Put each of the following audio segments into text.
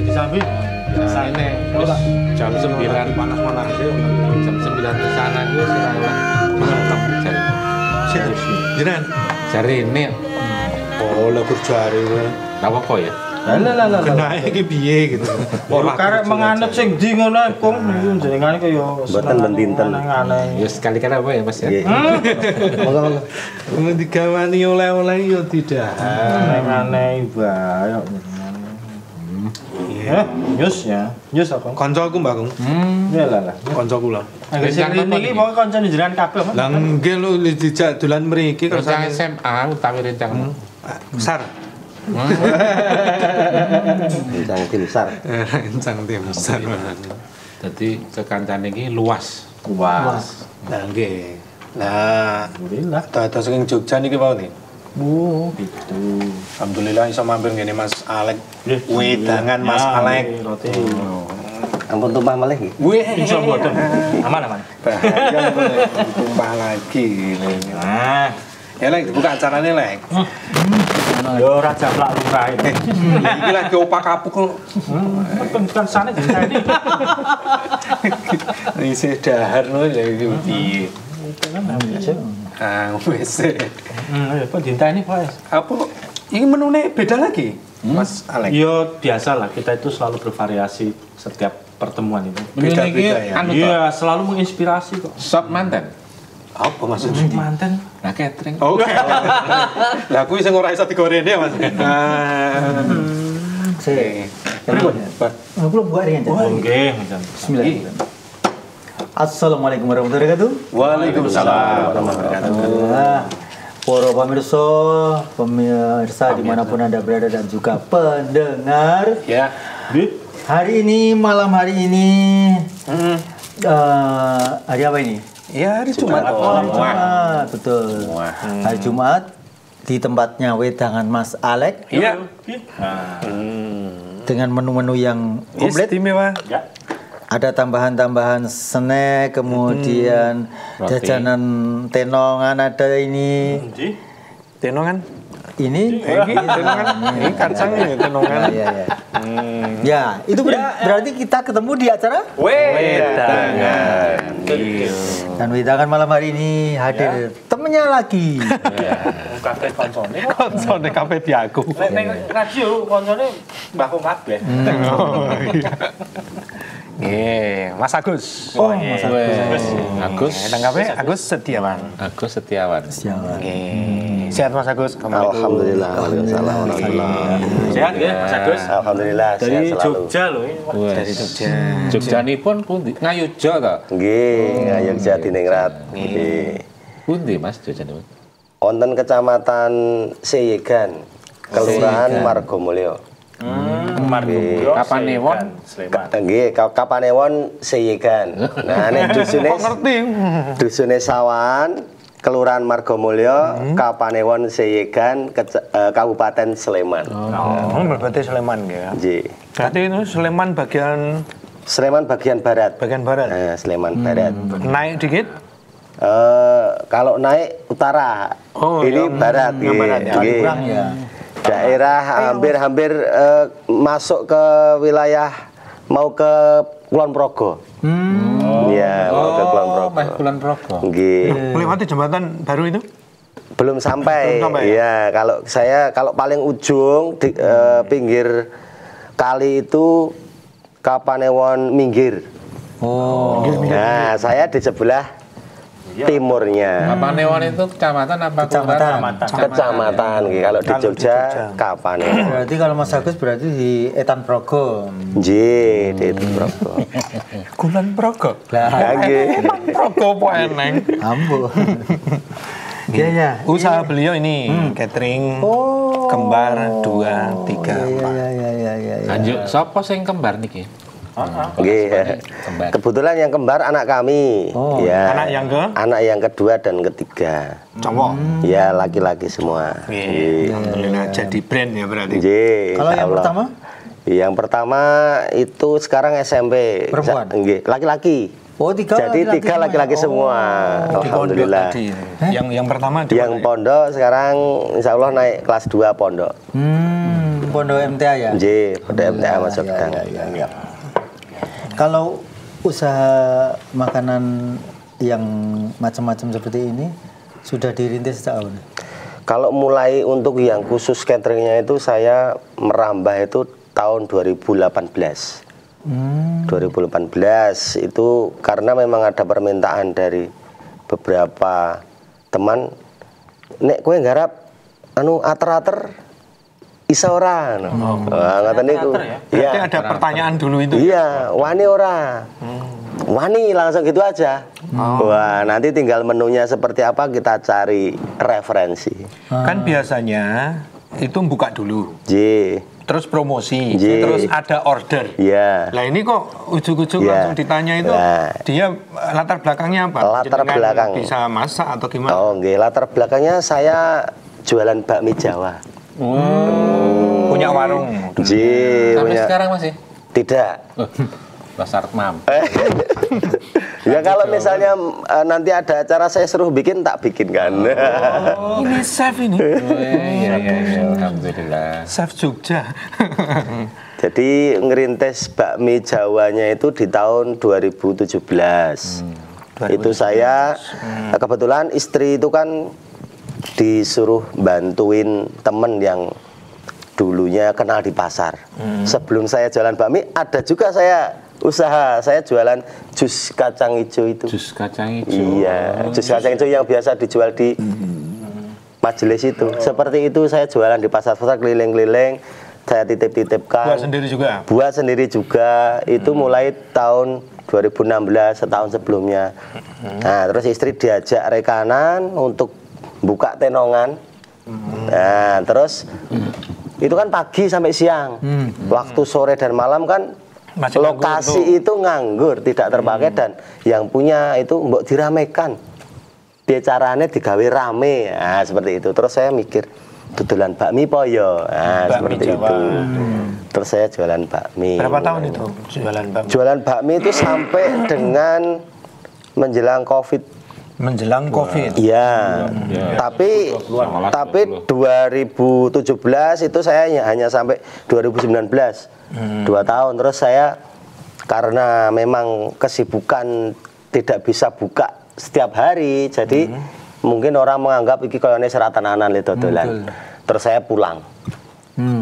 Jadi sambil biasa ini. Terus jam 9 panas-panas jam 9 ke sana gue sih mantap cari. Jenengan Cari ini oh lah kurjare kowe. apa kok ya? Lah kena iki piye gitu. Ora karek menganut sing ndi ngono kok jenengan kaya Mboten bendinten. Ya sekali-kali apa ya Mas ya? Monggo. Mun digawani oleh-oleh ya tidak. aneh bae. Ya, nyus ya. Nyus apa? Kancaku Mbak Kung. Ya lah. Kancaku lah. Angger sing iki pokoke kancane jenengan kabeh. Lah nggih lho dijak dolan mriki Rencang kersane. SMA utawi rencang Besar. Rencang tim besar. Rencang tim besar. Jadi kekancane iki luas. Luas. Lah nggih. Lah Alhamdulillah. dados saking Jogja niki wae. Itu. Alhamdulillah iso mampir ngene Mas Alek. Wedangan Mas Alek. Roti. Ampun tumpah malih nggih. Wih, Insya Allah. Aman. bahaya boleh tumpah lagi. Nah, Ya Lek, buka acaranya Lek. yo ora jablak lurah iki. Iki lagi opak kapuk kok. Kan sana jenengan iki. Isi dahar lho ya iki piye. Itu kan aja. Ah, wis. Ya kok dinteni Pak. Apa? Ini menune beda lagi, Mas Alek. Yo biasalah kita itu selalu bervariasi setiap pertemuan itu. Beda-beda ya. Anu Iya, selalu menginspirasi kok. Sop manten. Apa maksudnya? Manten. Nah catering. Oke. Lah kuwi sing ora iso digoreng ya, Mas. Saya Pak. belum buat ringan. Nggih, Bismillah. Assalamualaikum warahmatullahi wabarakatuh. Waalaikumsalam warahmatullahi wabarakatuh. Para pemirsa dimanapun Anda berada dan juga pendengar. Ya. Hari ini, malam hari ini, hari apa ini? Ya, hari Jumat. Hari Jumat, betul. Hari Jumat di tempatnya Wedangan Mas Alek Iya. dengan menu-menu yang komplit. Istimewa. Ya. Ada tambahan-tambahan snack, kemudian Roti. jajanan tenongan ada ini. Tenongan. Ini Tenongan. Ini kacang ya tenongan. ya. Ya, itu berarti kita ketemu di acara Wedangan. dan Wedangan malam hari ini hadir temennya lagi. Kabeh koncone. Konsone kafe di aku. Nek ning radio koncone mbah kok kabeh. Mas Agus. Oh, Mas Agus. Nang kafe Agus Setiawan. Agus Setiawan. Sehat Mas Agus. Alhamdulillah. Waalaikumsalam warahmatullahi. Sehat ya, Mas Agus. Alhamdulillah sehat Dari selalu. Jogja loh ini. Dari Jogja. Jogjanipun pundi? Ngayogja ta? Nggih, Ngayog Jatiningrat. Nggih. Pundi Mas Jogjanipun? Wonten Kecamatan Seyegan, Kelurahan Margomulyo. Margomulyo. Kapanewon? Sleman. Nggih, Kapanewon Seyegan. Nah, nek dusune Dusune Sawan, Kelurahan Margomulyo, Kapanewon Seyegan, Kabupaten Sleman. Oh, berarti Sleman ya. Nggih. Berarti itu Sleman bagian Sleman bagian barat. barat. Sleman barat. Naik dikit. Kalau naik utara, Oh, ini yang barat, barat ya. nggih. Kurang ya. Daerah hampir masuk ke wilayah mau ke Kulon Progo. Iya, mau ke Kulon Progo. Mas Kulon Progo. Nggih. Melewati jembatan baru itu? Belum sampai. Belum sampai, Iya, kalau paling ujung di pinggir kali itu Kapanewon Minggir. Oh, Nah, saya di sebelah timurnya. Kapanewon itu kecamatan apa kelurahan? Kecamatan, gitu. Kalau di Jogja, Kapanewon. berarti kalau Mas Agus berarti di Etan Progo. Nggih, di Progo. Kulon Progo. Ya, nggih. Progo po eneng. Ambo. Iya ya. Usaha beliau ini catering kembar 2, 3, 4. Ya. Lanjut, sapa sing kembar niki? Nggih. Kembar. Kebetulan yang kembar anak kami. Ya. Anak yang ke? Anak yang kedua dan ketiga. Cowok. Ya, laki-laki semua. Nggih. Alhamdulillah jadi brand ya berarti. Nggih. Kalau yang insya Allah. pertama? Yang pertama itu sekarang SMP. Perempuan? Nggih, laki-laki. Oh, Jadi tiga laki-laki semua. Di pondok Alhamdulillah. tadi. Yang pertama di Yang mana? pondok sekarang insya Allah naik kelas 2 pondok. Pondok MTA ya? Nggih, Pondok MTA masuk gang. Ya. Kalau usaha makanan yang macam-macam seperti ini sudah dirintis sejak awal? Kalau mulai untuk yang khusus cateringnya itu saya merambah itu tahun 2018. 2018 itu karena memang ada permintaan dari beberapa teman, nek kowe nggarap ater-ater isa ora. Ngoten niku. Berarti ada pertanyaan dulu itu. Iya, wani ora. Wani langsung gitu aja. Wah, nanti tinggal menunya seperti apa kita cari referensi. Kan biasanya itu buka dulu. Terus promosi, terus ada order. Iya. Lah ini kok ujuk-ujuk langsung ditanya itu, dia latar belakangnya apa? Latar belakang bisa masak atau gimana? Oh, nggih, latar belakangnya saya jualan bakmi Jawa. Punya warung. Sampai sekarang masih? Tidak. Pasar mam. Ya kalau misalnya nanti ada acara saya suruh bikin, tak bikin kan. Ini chef ini. Iya. Alhamdulillah. Chef Jogja. Jadi ngerintis bakmi Jawanya itu di tahun 2017. Itu saya kebetulan istri itu kan disuruh bantuin temen yang dulunya kenal di pasar. Sebelum saya jualan bakmi, ada juga saya usaha, saya jualan jus kacang hijau itu. Jus kacang hijau. Iya, jus kacang hijau yang biasa dijual di majelis itu. Seperti itu saya jualan di pasar-pasar keliling-keliling. Saya titip-titipkan. Buat sendiri juga? Buat sendiri juga. Itu mulai tahun 2016, setahun sebelumnya. Nah, terus istri diajak rekanan untuk buka tenongan. Nah, terus itu kan pagi sampai siang. Waktu sore dan malam kan masih lokasi itu nganggur, tidak terpakai, dan yang punya itu mbok diramekan. Dia caranya digawe rame. Nah, seperti itu. Terus saya mikir, dudulan bakmi po yo. Nah, seperti Jawa. Itu. Terus saya jualan bakmi. Berapa tahun itu jualan bakmi? Jualan bakmi itu sampai dengan menjelang Covid. Menjelang Covid. Iya. Tapi 2017 itu saya hanya sampai 2019. 2 tahun. Terus saya karena memang kesibukan tidak bisa buka setiap hari, jadi mungkin orang menganggap iki koyone seratanan le dodolan. Terus saya pulang.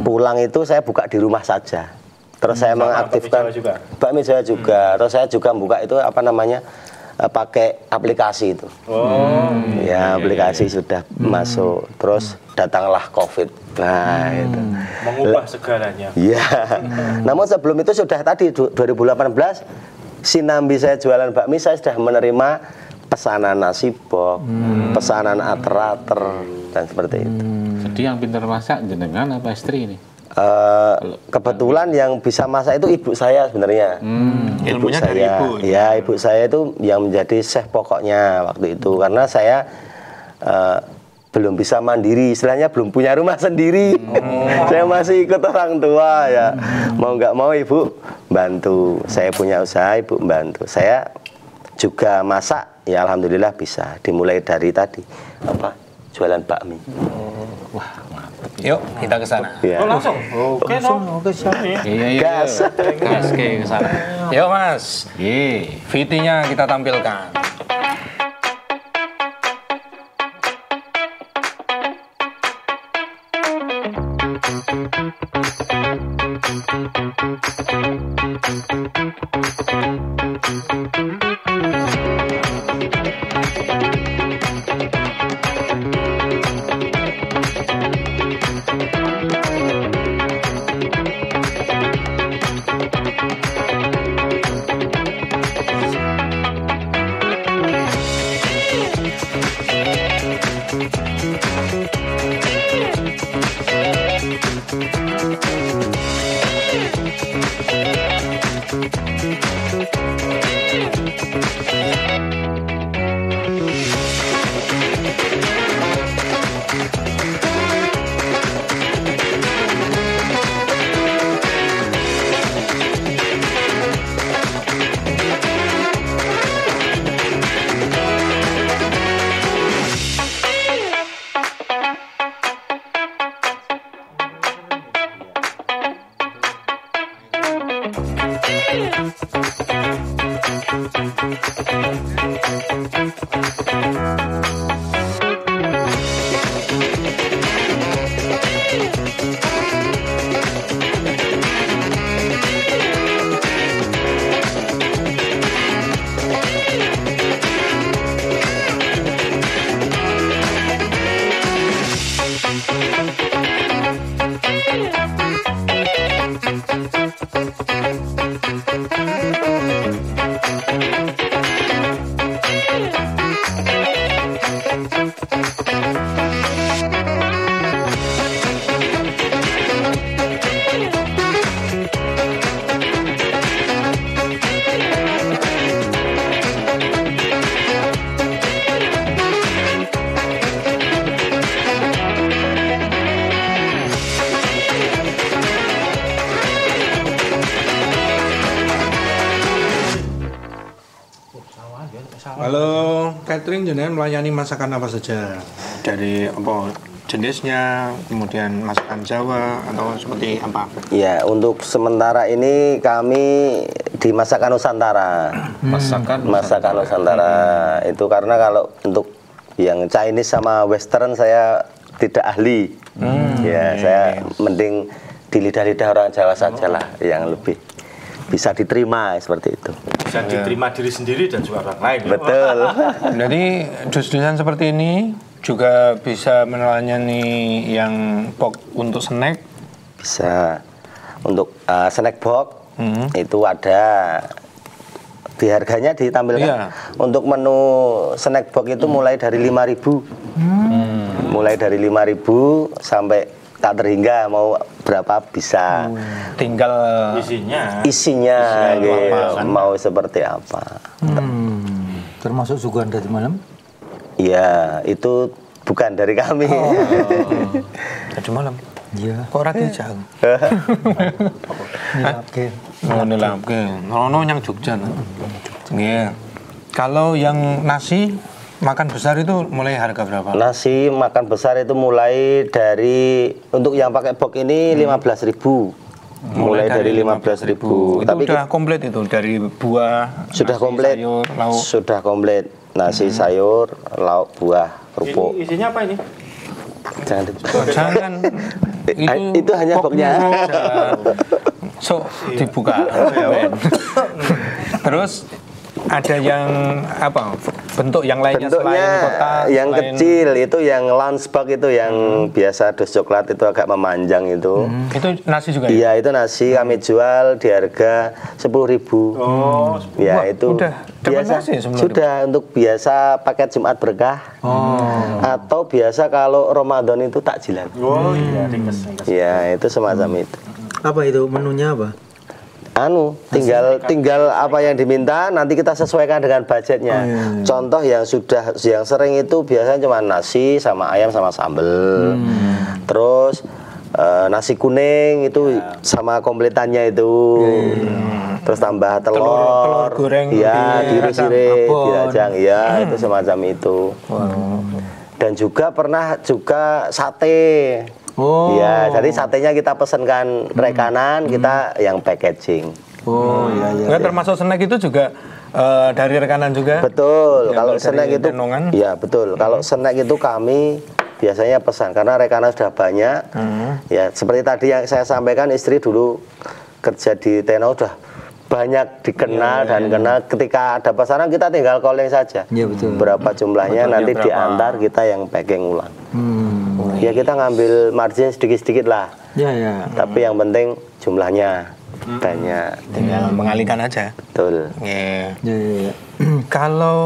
Pulang itu saya buka di rumah saja. Terus saya mengaktifkan bakmi Jawa juga. Terus saya juga buka itu apa namanya? Pakai aplikasi itu. Ya, aplikasi sudah masuk. Terus datanglah Covid. Nah, itu mengubah segalanya. Iya. Namun sebelum itu sudah tadi 2018 sinambi saya jualan bakmi, saya sudah menerima pesanan nasi box, pesanan ater-ater dan seperti itu. Jadi yang pintar masak jenengan apa istri ini? Kebetulan yang bisa masak itu ibu saya sebenarnya. Ilmunya saya, dari ibu. Ya, ibu saya itu yang menjadi chef pokoknya waktu itu, karena saya belum bisa mandiri, istilahnya belum punya rumah sendiri. Saya masih ikut orang tua ya. Mau nggak mau ibu bantu. Saya punya usaha, ibu bantu. Saya juga masak, ya alhamdulillah bisa. Dimulai dari tadi jualan bakmi. Wah, mantap. Yuk, kita ke sana. Ya. Langsung. Oke, siap. Iya. Gas. Gas ke sana. Yuk, Mas. VT-nya kita tampilkan. Kalau catering jenengan melayani masakan apa saja? Dari apa jenisnya, kemudian masakan Jawa atau seperti apa? Ya, untuk sementara ini kami di masakan Nusantara. Masakan Nusantara itu karena kalau untuk yang Chinese sama Western saya tidak ahli. Saya mending di lidah-lidah orang Jawa sajalah yang lebih bisa diterima seperti itu. Bisa diterima diri sendiri dan juga orang lain. Betul. Jadi dus-dusan seperti ini juga bisa melayani yang box untuk snack. Bisa. Untuk snack box itu ada di harganya ditampilkan. Iya. Untuk menu snack box itu mulai dari 5.000. Mulai dari 5.000 sampai tak terhingga mau berapa bisa. Tinggal Isinya Gitu. apa, kan? Mau seperti apa. Termasuk suguhan dari malam? Ya, itu bukan dari kami. tadi malam. Iya. Kok rakyat jauh? Oke. Oke. Nono yang Jogja. Iya. Kalau yang nasi makan besar itu mulai harga berapa? Nasi makan besar itu mulai dari untuk yang pakai box ini 15.000. Mulai dari 15.000. Itu udah komplit itu dari buah, Sudah nasi, komplit. sayur, lauk. Sudah komplit. Nasi, sayur, lauk, buah, kerupuk. Isinya apa ini? Jangan Jangan. Itu hanya boxnya. So dibuka. Terus ada yang apa? Bentuk yang lainnya Bentuknya selain kotak, yang selain... kecil itu yang lunchbox itu yang biasa dus coklat itu agak memanjang itu. Itu nasi juga ya? Iya, itu nasi kami jual di harga 10.000. Oh, Ya, Wah, itu udah dapat biasa nasi 10.000? sudah untuk biasa paket Jumat berkah. Atau biasa kalau Ramadan itu takjilan. iya, ringkes. Ya, itu semacam itu. Apa itu menunya apa? Tinggal apa yang diminta nanti kita sesuaikan dengan budgetnya. Contoh yang sering itu biasanya cuma nasi sama ayam sama sambel. Terus nasi kuning itu sama kompletannya itu. Terus tambah telur goreng ya diiris-iris, Abon. dirajang ya itu semacam itu. Dan juga pernah sate. Ya, jadi satenya kita pesankan rekanan, kita yang packaging. Nggak, termasuk snack itu juga dari rekanan juga. Betul. Yang Kalau dari snack itu, Denongan. ya betul. Kalau snack itu kami biasanya pesan karena rekanan sudah banyak. Ya, seperti tadi yang saya sampaikan, istri dulu kerja di Tenau sudah banyak dikenal dan kenal. Ketika ada pesanan kita tinggal calling saja. Iya, betul. Berapa jumlahnya nanti diantar, kita yang packing ulang. Ya kita ngambil margin sedikit-sedikit lah. Ya. Tapi yang penting jumlahnya banyak. Tinggal mengalihkan aja. Betul. Iya. Ya. Kalau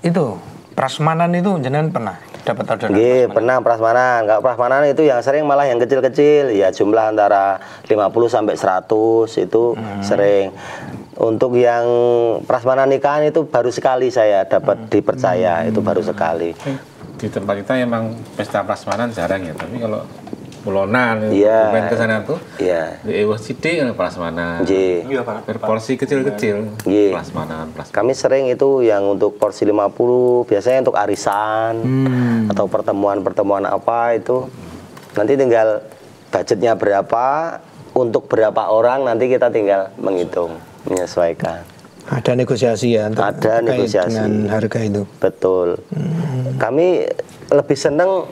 itu prasmanan itu jenengan pernah dapat orderan? Nggih, pernah prasmanan. Kalau prasmanan itu yang sering malah yang kecil-kecil, ya jumlah antara 50 sampai 100 itu sering. Untuk yang prasmanan nikahan itu baru sekali saya dapat dipercaya, itu baru sekali. Di tempat kita emang pesta prasmanan jarang ya, tapi kalau Pulonan, Iya. main ke sana tuh, Iya. di Ewo Sidik prasmanan. Nggih. Iya, Pak. Berporsi kecil-kecil, Nggih. prasmanan. Kami sering itu yang untuk porsi 50, biasanya untuk arisan atau pertemuan-pertemuan apa itu. Nanti tinggal budgetnya berapa, untuk berapa orang nanti kita tinggal menghitung, menyesuaikan. Ada negosiasi ya? Ada terkait negosiasi. dengan harga itu. Betul. Kami lebih seneng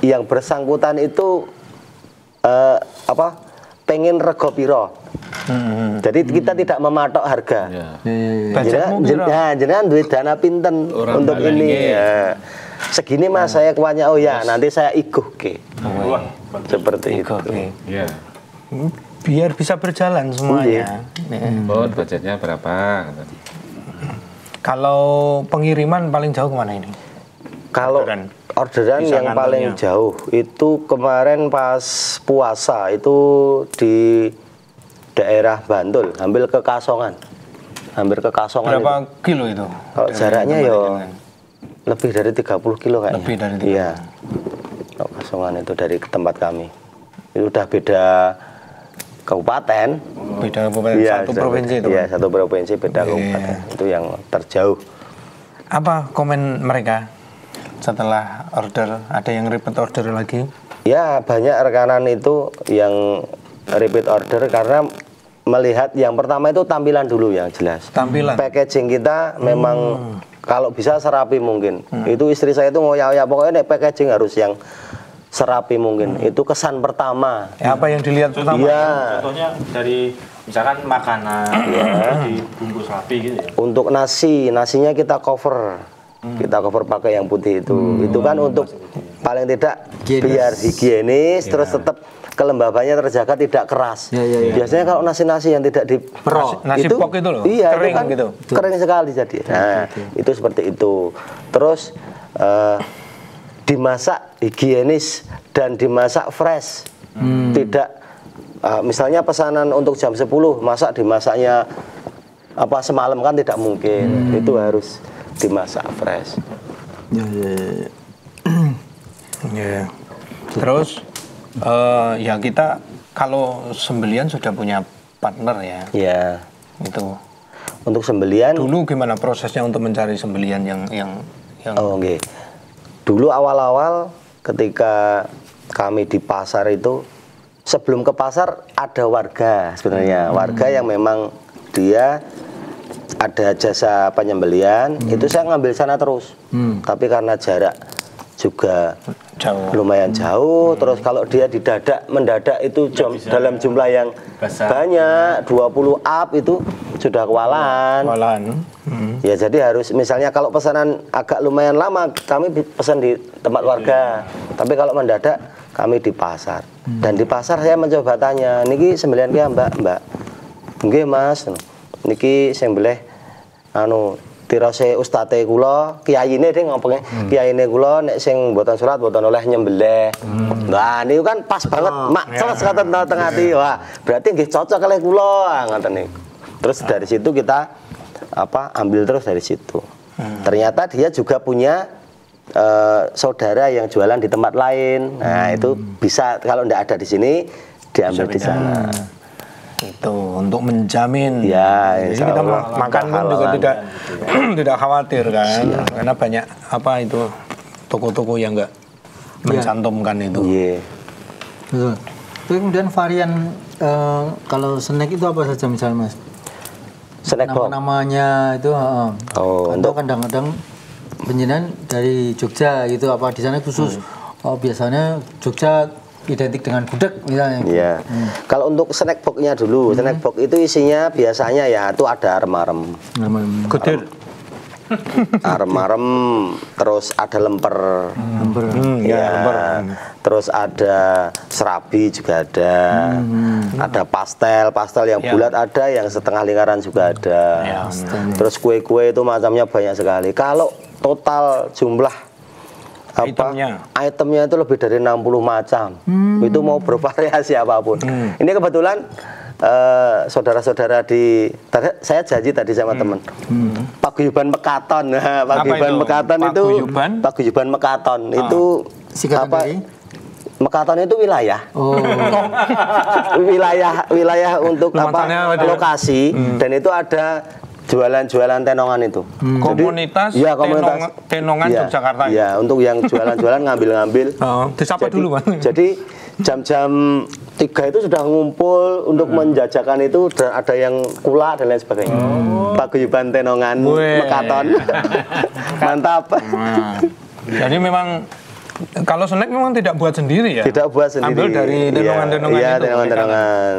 yang bersangkutan itu pengen rego piro. Jadi kita tidak mematok harga. Jenengan duit dana pinten untuk ini. Ya. Segini Mas saya kuatnya, oh ya nanti saya iguhke. Seperti itu. Iya. Biar bisa berjalan semuanya. Budgetnya berapa? Kalau pengiriman paling jauh kemana ini? Kalau orderan Bisa yang nganternya. paling jauh itu kemarin pas puasa itu di daerah Bantul, hampir ke Kasongan. Berapa kilo itu? Kalau Dari jaraknya tempat yo jenengan? lebih dari 30 kilo kayaknya. Lebih dari 30. Iya. Kalau Kasongan itu dari tempat kami. Itu udah beda kabupaten. Beda kabupaten, Iya, satu sudah provinsi beda. itu. Iya, satu provinsi beda kabupaten. Itu yang terjauh. Apa komen mereka setelah order? Ada yang repeat order lagi? Ya, banyak rekanan itu yang repeat order karena melihat yang pertama itu tampilan dulu yang jelas. Tampilan. Packaging kita memang kalau bisa serapi mungkin. Itu istri saya itu ngoyak-ngoyak pokoknya nih packaging harus yang serapi mungkin. Itu kesan pertama. Ya, apa yang dilihat pertama? Iya. Contohnya dari misalkan makanan dibungkus rapi gitu ya. Untuk nasinya kita cover. Kita cover pakai yang putih itu. Itu kan untuk paling tidak biar higienis terus tetap kelembabannya terjaga tidak keras. Biasanya kalau nasi-nasi yang tidak di Nasi pok itu loh, iya, kering itu kan gitu. kering sekali jadi. Nah, itu seperti itu. Terus dimasak higienis dan dimasak fresh. Tidak misalnya pesanan untuk jam 10 dimasaknya semalam kan tidak mungkin. Itu harus dimasak fresh. Ya. Terus ya kita kalau sembelian sudah punya partner ya. Ya. Itu. Untuk sembelian Dulu gimana prosesnya untuk mencari sembelian yang oh, oke. Dulu awal-awal ketika kami di pasar itu sebelum ke pasar ada warga sebenarnya. Warga yang memang dia ada jasa penyembelian, itu saya ngambil sana terus. Tapi karena jarak juga jauh. lumayan jauh, terus kalau dia mendadak itu dalam jumlah yang banyak 20 up itu sudah kewalahan. Ya jadi harus misalnya kalau pesanan agak lumayan lama kami pesan di tempat warga, tapi kalau mendadak kami di pasar. Dan di pasar saya mencoba tanya, niki sembelian ki Mbak? Nggih Mas. Niki sembelih tirose ustate kula, kiyaine ding ngomongnya. Kiyaine kula nek sing mboten salat mboten oleh nyembelih. Nah, niku kan pas banget, mak celes kata tengah ati. Wah, berarti nggih cocok kalih kula ngoten niku. Terus dari situ kita ambil terus dari situ. Ternyata dia juga punya saudara yang jualan di tempat lain. Nah, itu bisa kalau ndak ada di sini diambil di sana. Itu untuk menjamin. Ya, jadi kita makan pun juga tidak khawatir kan, karena banyak itu toko-toko yang enggak mencantumkan itu. Iya. Betul. Terus kemudian varian kalau snack itu apa saja misalnya Mas? Snack box. Namanya itu untuk kadang-kadang penjenengan dari Jogja gitu, apa di sana khusus biasanya Jogja identik dengan gudeg misalnya. Iya. Kalau untuk snack box-nya dulu, snack box itu isinya biasanya ya itu ada arem-arem. Gudir. Arem-arem, terus ada lemper. Ya. Terus ada serabi juga ada. Ada pastel yang bulat ada, yang setengah lingkaran juga ada. Terus kue-kue itu macamnya banyak sekali. Kalau total jumlah itemnya itu lebih dari 60 macam. Itu mau bervariasi apapun. Ini kebetulan saudara-saudara saya janji tadi sama teman. Paguyuban Mekaton. Nah, Paguyuban Mekaton itu Mekaton itu wilayah. wilayah untuk lokasi dan itu ada jualan-jualan tenongan itu. Komunitas tenongan Yogyakarta. Iya, untuk yang jualan-jualan ngambil-ngambil. Disapa dulu, Mas. Jadi jam-jam 3 itu sudah ngumpul untuk menjajakan itu, dan ada yang kula dan lain sebagainya. Paguyuban tenongan Mekaton. Mantap. Jadi memang Kalau snack memang tidak buat sendiri ya? Tidak buat sendiri. Ambil dari denongan-denongan iya, itu. denongan-denongan.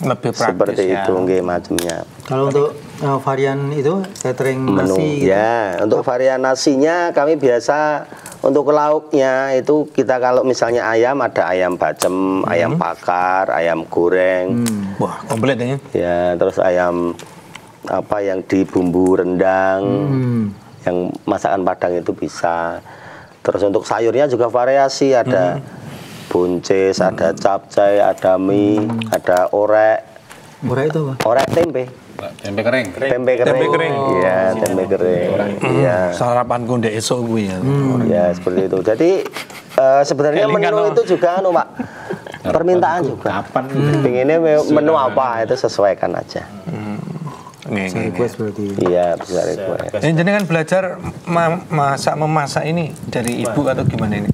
Lebih praktis Seperti ya. itu nggih macamnya. Kalau untuk varian itu catering Menu. nasi gitu. Ya, untuk varian nasinya kami biasa untuk lauknya itu kita kalau misalnya ayam ada ayam bacem, ayam bakar, ayam goreng. Wah, komplit ya. Ya, terus ayam apa yang di bumbu rendang. Yang masakan Padang itu bisa. Terus untuk sayurnya juga variasi, ada buncis, ada capcay, ada mie, ada orek. Orek itu apa? Orek tempe. Tempe kering. Tempe kering. Tempe kering. Iya, tempe kering. Iya. Sarapanku ndek esuk kuwi ya. Ya, seperti itu. Jadi sebenarnya Kelingan, menu oh. itu juga anu, Pak. Permintaan juga. Kapan? Pengennya menu apa itu sesuaikan aja. Nih. Request berarti. Iya, bisa request. Jadi kan belajar memasak ini dari ibu atau gimana ini?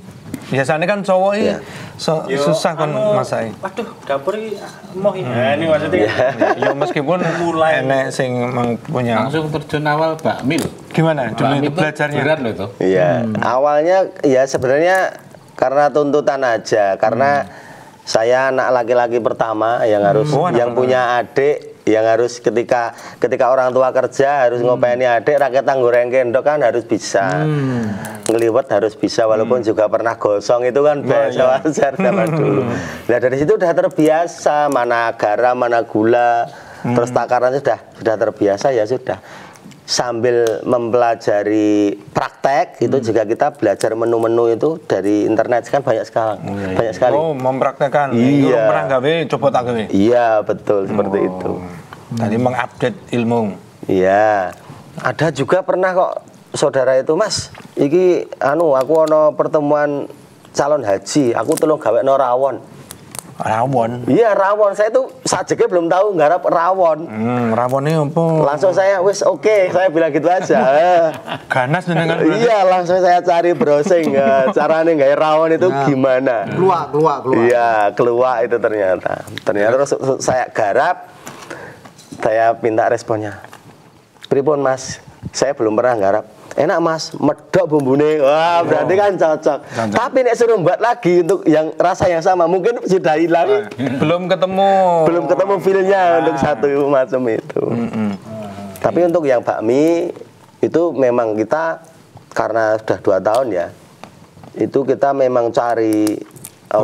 Biasanya kan cowok ini Iya. susah kan masak. Waduh, dapur ini mau ini maksudnya. Ya meskipun Mulai. enek sing memang punya. Langsung terjun awal bakmi loh. Gimana dulu Bakmi itu belajarnya? berat loh itu. Iya, awalnya ya sebenarnya karena tuntutan aja, karena saya anak laki-laki pertama yang harus Oh, anak yang punya adik yang harus ketika orang tua kerja harus ngopeni adik rakyat goreng kendok kan harus bisa ngeliwet harus bisa walaupun juga pernah gosong itu kan biasa wajar zaman dulu. Nah dari situ udah terbiasa mana garam mana gula terus takarannya sudah terbiasa ya sudah. Sambil mempelajari praktek itu juga kita belajar menu-menu itu dari internet kan banyak sekali. Banyak sekali. Oh, mempraktekkan. Iya. Itu pernah gawe, coba tak gawe. Iya, betul seperti itu. Tadi mengupdate ilmu. Iya. Ada juga pernah kok saudara itu, Mas, iki aku ono pertemuan calon haji, aku tolong gawe no rawon. Rawon. Iya, rawon. Saya tuh sajeke belum tahu nggarap rawon. Rawonnya apa? Langsung saya wis oke, saya bilang gitu aja. Ganas dengan Iya, langsung saya cari browsing caranya nggawe rawon itu gimana. Keluar. Iya, keluar itu ternyata. Terus saya garap, saya minta responnya. Pripun Mas, saya belum pernah garap. Enak Mas, medok bumbune. Wah, berarti kan cocok. Tapi nek suruh buat lagi untuk yang rasa yang sama, mungkin sudah hilang. Belum ketemu. Belum ketemu feel-nya untuk satu macam itu. Tapi untuk yang bakmi itu memang kita karena sudah 2 tahun ya, itu kita memang cari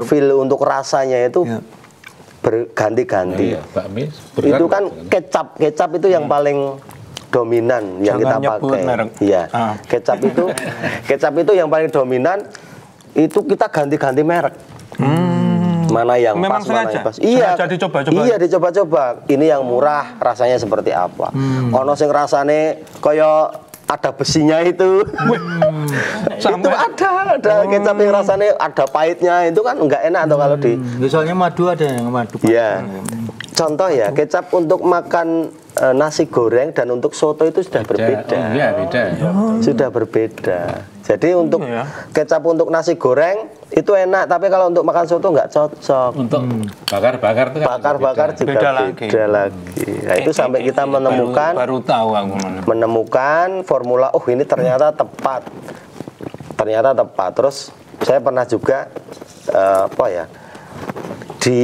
feel untuk rasanya itu berganti-ganti. Iya, bakmi. Itu kan kecap itu yang paling dominan yang Jangan kita nyebut pakai. merek. Iya. Ah. Kecap itu yang paling dominan. Itu kita ganti-ganti merek. Mana yang Memang pas, mana sengaja? yang pas. Iya. Sengaja dicoba-coba? Iya, dicoba-coba. Ini yang murah rasanya seperti apa. Ono sing rasane kaya ada besinya itu. Itu ada kecap yang rasanya ada pahitnya itu kan enggak enak tuh kalau di. Misalnya madu ada yang madu. Iya. Contoh ya, kecap untuk makan nasi goreng dan untuk soto itu sudah berbeda. Oh, iya, beda. Sudah berbeda. Jadi untuk ya. kecap untuk nasi goreng itu enak, tapi kalau untuk makan soto nggak cocok. Untuk bakar-bakar itu kan Bakar-bakar beda. juga Beda beda lagi. lagi. Nah, itu sampai kita baru tahu aku mana. menemukan formula. Oh ini ternyata tepat. Ternyata tepat. Terus saya pernah juga apa ya di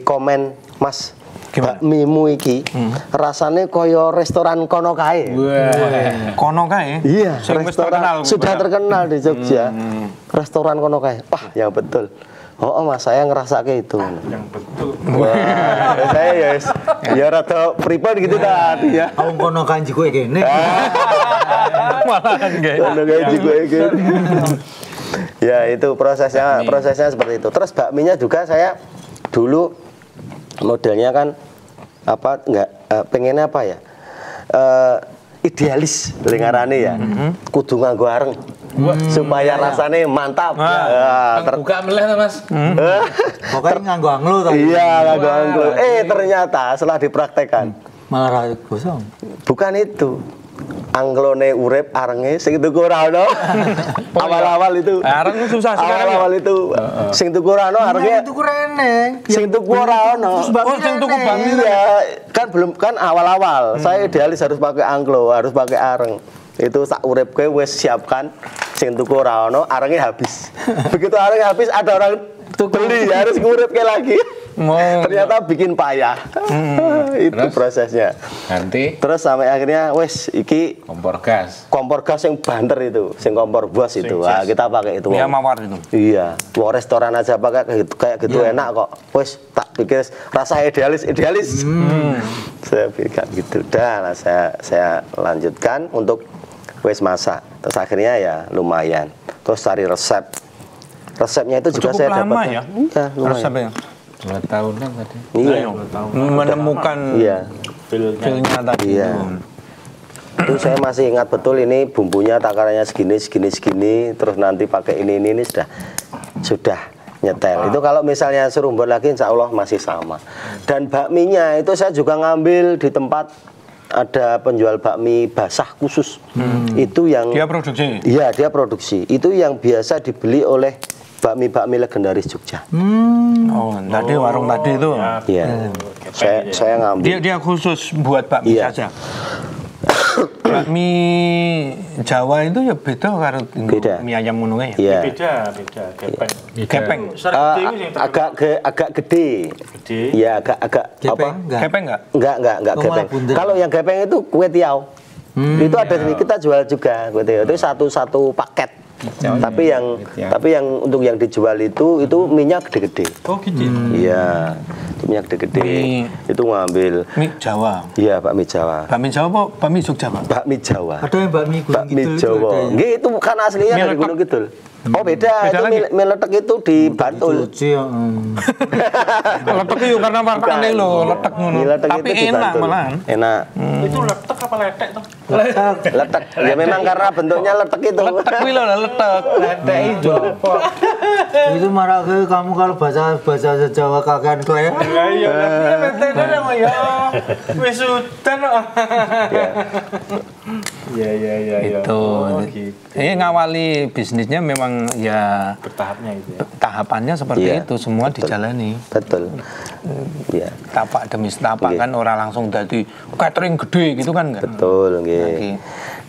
komen Mas. Bakmimu iki rasanya koyo restoran kono kae. Kono kae? Iya, Sing wis restoran terkenal, sudah bener. terkenal di Jogja. Restoran kono kae. Wah, ya betul. Oh, Mas, saya ngerasake itu. Yang betul. Wah, saya ya rada pripun gitu tadi ya. Aku kono kanji kowe kene. Malahan kae. Kono kae juga gitu. Ya, itu prosesnya seperti itu. Terus bakminya juga saya dulu modelnya kan apa pengennya apa ya? Idealis lengarane ya. Kudu nganggo areng. Supaya rasanya mantap. Buka meleh to, Mas. Pokoknya nganggo anglo tadi. Iya, nganggo anglo. Ternyata setelah dipraktekkan Malah ra gosong. bukan itu. Anglone urip arenge sing tuku ora ono. Awal-awal itu. Areng susah sekarang. Awal-awal itu sing tuku ora ono arenge. Itu rene. Sing tuku ora ono. Oh, sing tuku bakmi. Iya, kan belum kan awal-awal. Saya idealis harus pakai anglo, harus pakai areng. Itu sak uripke wis siapkan sing tuku ora ono, arengnya habis. Begitu arengnya habis ada orang beli, harus nguripke lagi. Ternyata bikin payah. Itu Terus? prosesnya. Ganti Terus sampai akhirnya wes iki kompor gas. kompor gas yang banter itu, sing kompor bos itu. Wah, kita pakai itu. Ya mawar itu. Iya, mau restoran aja pakai kayak gitu enak kok. Wes tak pikir rasa idealis. Saya pikir gitu. Dah lah saya lanjutkan untuk wes masak. Terus akhirnya ya lumayan. Terus cari resep. Resepnya itu juga Cukup saya lama dapat. ya? Iya, lumayan. Resepnya. 2 tahunan tadi. Iya. Menemukan Iya. feel-nya tadi. Iya. Itu saya masih ingat betul ini bumbunya takarannya segini, terus nanti pakai ini sudah nyetel. Itu kalau misalnya suruh buat lagi insya Allah masih sama. Dan bakminya itu saya juga ngambil di tempat ada penjual bakmi basah khusus. Itu yang Dia produksi. iya, dia produksi. Itu yang biasa dibeli oleh bakmi legendaris Jogja. Oh, tadi warung tadi itu. Iya. Saya ngambil. Dia khusus buat bakmi Iya. saja. Bakmi Jawa itu ya beda karo Beda. mie ayam ngono ya. Iya. Beda, gepeng. Gepeng. Besar gede ini yang Agak gede. gede. Iya, agak Gepeng apa? enggak? Gepeng enggak? Enggak Oh, malah gepeng. bundar. Kalau yang gepeng itu kue tiaw. Itu ada di kita jual juga kue tiaw. Itu satu paket. Tapi yang untuk yang dijual itu minyak gede-gede. Oh gitu. Iya. Itu minyak gede-gede. Mie. Itu ngambil. Mie Jawa. Iya, bakmi Jawa. Bakmi Jawa apa bakmi Jogja, Pak? Bakmi Jawa. Ada yang bakmi Gunung Bakmi Kidul itu ada Jawa. ya? Nggih, itu kan aslinya Mie dari letek. Gunung Kidul. Oh beda, Beda itu lagi? mie letek itu di Bantul. Cuci, Letek itu karena warnane lho, letek ngono. Mie letek Tapi itu di enak Bantul. malahan. Enak. Itu letek apa letek tuh? Letek. Ya memang karena bentuknya letek itu. Letek kuwi lho, letek. Letek itu. itu marah ke kamu kalau bahasa Jawa kakean klea. Lah iya, letek kan ya. Wis udan kok. Iya. Itu. Oh, gitu. Ini ngawali bisnisnya memang ya Bertahapnya itu ya. tahapannya seperti Iya, itu, semua dijalani. Betul. Iya. Tapak demi tapak kan orang langsung dari catering gede gitu kan enggak? Betul, nggih. Oke.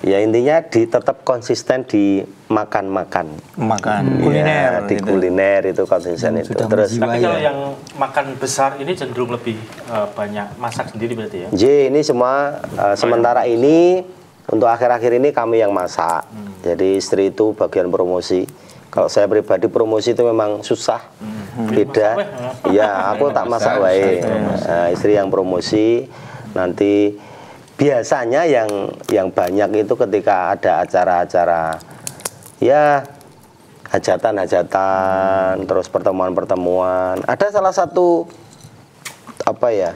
Ya intinya tetap konsisten di makan-makan. Makan Iya, kuliner di gitu. kuliner itu konsisten itu. sudah Terus menjiwai. Tapi kalau ya. yang makan besar ini cenderung lebih banyak masak sendiri berarti ya? ini semua sementara ini untuk akhir-akhir ini kami yang masak. Jadi istri itu bagian promosi. Kalau saya pribadi promosi itu memang susah. Beda. Iya, aku tak masak wae. Nah, istri yang promosi. Nanti biasanya yang banyak itu ketika ada acara-acara ya hajatan-hajatan, terus pertemuan-pertemuan. Ada salah satu apa ya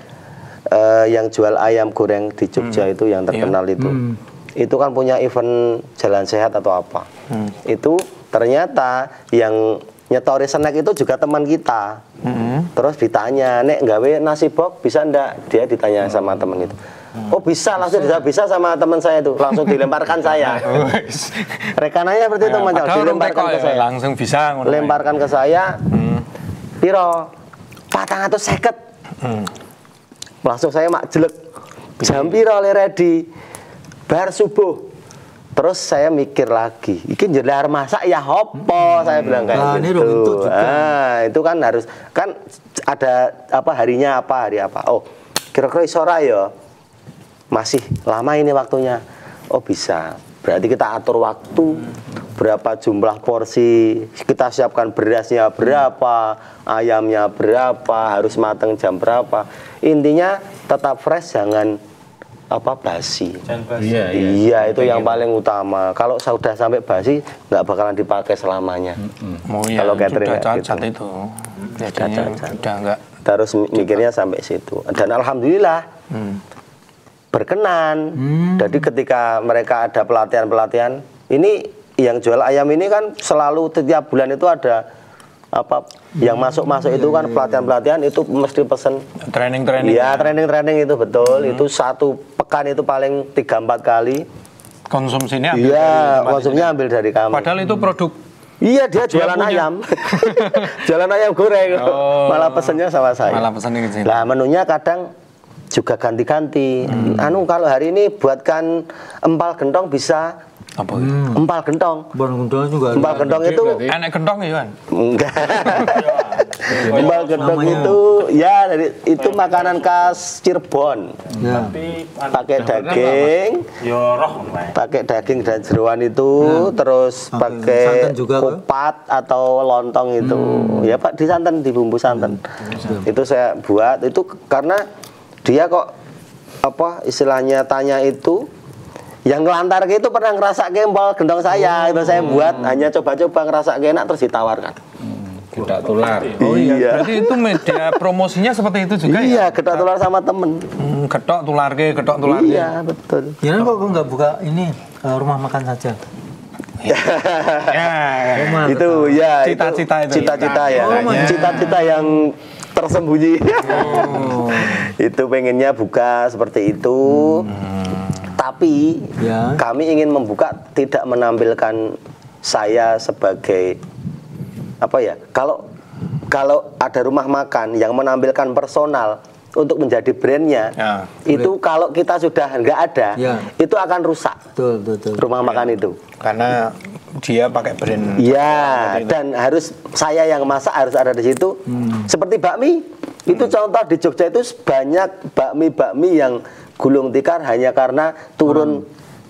yang jual ayam goreng di Jogja itu yang terkenal itu kan punya event jalan sehat atau apa. Itu ternyata yang nyetori snack itu juga teman kita. Terus ditanya, "Nek gawe nasi box bisa ndak?" Dia ditanya sama teman itu. Oh bisa, langsung bisa sama teman saya itu, langsung dilemparkan saya. Rekananya seperti itu Mas, dilemparkan ke saya. Langsung bisa ngono. Lemparkan ke saya. Piro? 450. Langsung saya mak jelek. Jam piro le ready? Bar subuh. Terus saya mikir lagi, iki jelar masak ya hopo, saya bilang kayak ini dong, itu gitu. juga. Itu kan harus kan ada apa harinya apa hari apa. Oh, kira-kira isora ya. Masih lama ini waktunya. Oh bisa. Berarti kita atur waktu, berapa jumlah porsi, kita siapkan berasnya berapa, ayamnya berapa, harus matang jam berapa. Intinya tetap fresh, jangan apa basi. Jangan basi. Iya, itu yang paling utama. Kalau sudah sampai basi, nggak bakalan dipakai selamanya. Oh iya, Kalau catering sudah kayak cacat gitu. itu. Jadinya udah enggak. Terus mikirnya sampai situ. Dan alhamdulillah berkenan. Jadi ketika mereka ada pelatihan-pelatihan, ini yang jual ayam ini kan selalu setiap bulan itu ada apa yang masuk itu kan pelatihan-pelatihan itu mesti pesen Training-training. iya training itu betul itu satu pekan itu paling 3-4 kali Konsumsinya ambil iya dari tempat konsumnya ini. ambil dari kami Padahal itu produk iya dia jualan punya. ayam jualan ayam goreng Oh. malah pesennya sama saya Malah pesennya ke sini. lah menunya kadang juga ganti-ganti anu kalau hari ini buatkan empal gentong bisa Apa itu? Empal gentong. Empal gentong juga. Empal gentong itu Enak gentong ya kan? enggak. Empal gentong itu ya itu makanan khas Cirebon. Ya. Tapi Pakai daging, yo roh wae. pakai daging dan jeroan itu, terus pakai santan juga, Pak? kupat atau lontong itu. Ya Pak, di santan, di bumbu santan. Itu saya buat itu karena dia kok apa istilahnya tanya itu yang ngelantar itu pernah ngerasa empal gendong saya itu saya buat hanya coba-coba ngerasa enak terus ditawarkan. Tidak tular. Oh iya. Iya. Berarti itu media promosinya seperti itu juga ya? Iya, getok tular sama temen. Getok tularke, getok tularke. Iya, betul. Ya kok nggak buka ini rumah makan saja? Ya. Itu ya Cita-cita itu. cita-cita ya. Makanya. Cita-cita yang tersembunyi. Itu pengennya buka seperti itu. Tapi Ya. kami ingin membuka tidak menampilkan saya sebagai apa ya? Kalau ada rumah makan yang menampilkan personal untuk menjadi brandnya, Ya. itu kalau kita sudah nggak ada, Ya. itu akan rusak Betul. rumah makan itu. Karena dia pakai brand. Iya, dan harus saya yang masak harus ada di situ. Seperti bakmi, itu contoh di Jogja itu banyak bakmi yang gulung tikar hanya karena turun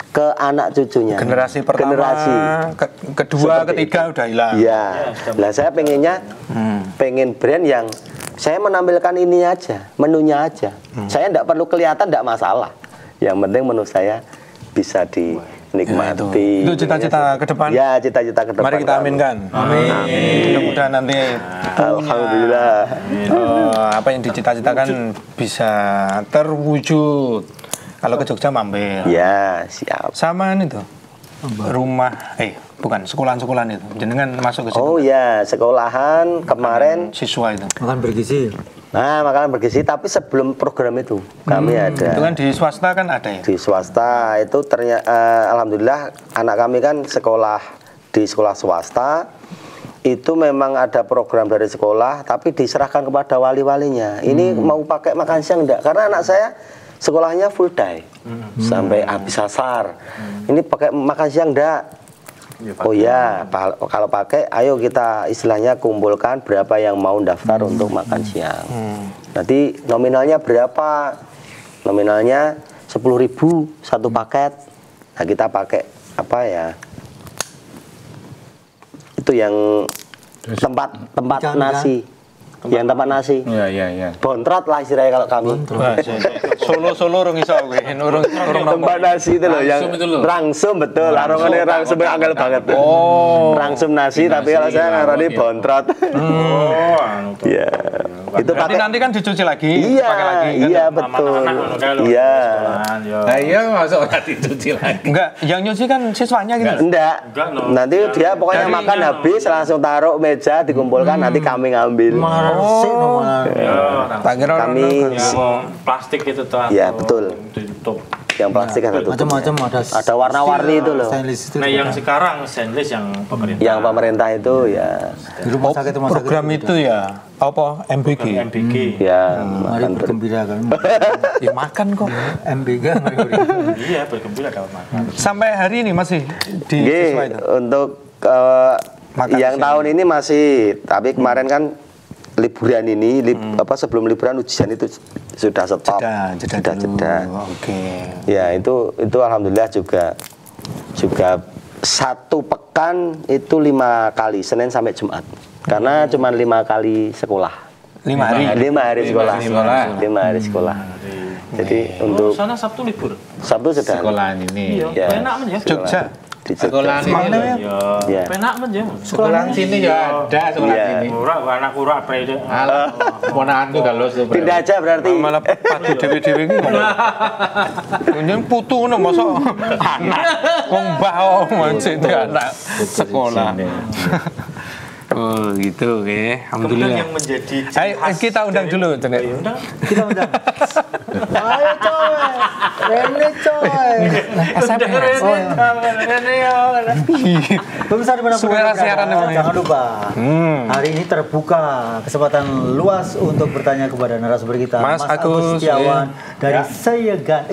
ke anak cucunya. Generasi pertama, Generasi. kedua, Seperti ketiga itu. udah hilang. Iya. Nah, saya pengennya pengen brand yang saya menampilkan ini aja, menunya aja. Saya tidak perlu kelihatan, tidak masalah. Yang penting menu saya bisa dinikmati. Itu cita-cita ke depan. Ya, cita-cita ke depan. Mari kita aminkan. Amin. Mudah-mudahan nanti Alhamdulillah. apa yang dicita-citakan bisa terwujud. Kalau ke Jogja mampir. Ya, siap. Sama itu. Rumah bukan sekolahan-sekolahan itu. Jenengan masuk ke situ. Oh ya, sekolahan kemarin. Siswa itu. Makan bergizi. Nah, makanan bergizi, tapi sebelum program itu kami Itu ada kan di swasta kan ada ya. di swasta. Itu ternyata alhamdulillah anak kami kan sekolah di sekolah swasta. Itu memang ada program dari sekolah, tapi diserahkan kepada wali-walinya. Ini mau pakai makan siang enggak? Karena anak saya sekolahnya full day sampai habis asar. Ini pakai makan siang enggak? Oh ya, kalau pakai, ayo kita istilahnya kumpulkan berapa yang mau daftar untuk makan siang. Nanti nominalnya berapa? Nominalnya 10.000 satu paket. Nah kita pakai apa ya? Itu yang tempat Ikan, nasi, yang tempat nasi. Iya. Bontrot lah istilahnya kalau kami. Solo urung iso kowe. Urung Tempat nasi itu loh yang Rangsum itu loh. rangsum betul. Larongannya rangsum yang angel banget. Oh. Rangsum nasi, tapi kalau saya ngarani iya. bontrot. Oh, anu to. Iya. Itu Berarti pakai. nanti kan dicuci lagi, Iya, pakai lagi kan? iya betul. Anak-anak ngono kae lho. Iya. Sekolahan, yo. Nah iya masuk orang dicuci lagi. Enggak, yang nyuci kan siswanya gitu. Enggak. Enggak, no. Nanti dia pokoknya Dari- makan habis langsung taruh meja dikumpulkan nanti kami ngambil. Resik nomor. Yo, Tak kira Kami plastik itu tuh. Iya, betul. Ditutup. yang plastik kan tutup. Macam-macam Ada warna-warni itu loh. Stainless itu. Nah, yang sekarang stainless yang pemerintah. Yang pemerintah itu ya Di rumah sakit program itu ya apa MBG. MBG. ya Mari makan terus. bergembira kan. Ya makan kok. MBG mari bergembira. Iya, bergembira dapat makan. Sampai hari ini masih di Nggih, siswa itu. untuk Makan yang siang. tahun ini masih, tapi kemarin kan liburan ini sebelum liburan ujian itu sudah stop. Jeda dulu. Jeda. Oke. Ya itu alhamdulillah juga satu pekan itu 5 kali Senin sampai Jumat karena cuma 5 kali sekolah. 5 hari. 5 hari sekolah. 5 hari sekolah. Jadi untuk Sana Sabtu libur. Sabtu sudah. Sekolahan ini. Iya, Ya. penak men ya. Jogja. Di Jogja. Sekolahan ini. Mana Iya. Iya. Penak men ya. Sekolahan sini ya ada sekolah Iya. sini. Ora anak ora prede. Alah, ponakan tuh kalau Pindah aja berarti. Malah padu dewe-dewe iki ngomong. Ini putu ngono mosok anak wong mbah mancing anak sekolah. Oh gitu oke. Kemudian Alhamdulillah. yang menjadi ciri Ayo khas kita undang dari- dulu Jenek. Undang. Kita undang. Ayo coy. Rene coy. SMS. Oh, ya. Pemirsa di mana pun Suara Anda siaran berada, namanya. jangan lupa. Hari ini terbuka kesempatan luas untuk bertanya kepada narasumber kita Mas Agus Setiawan dari Sayegan.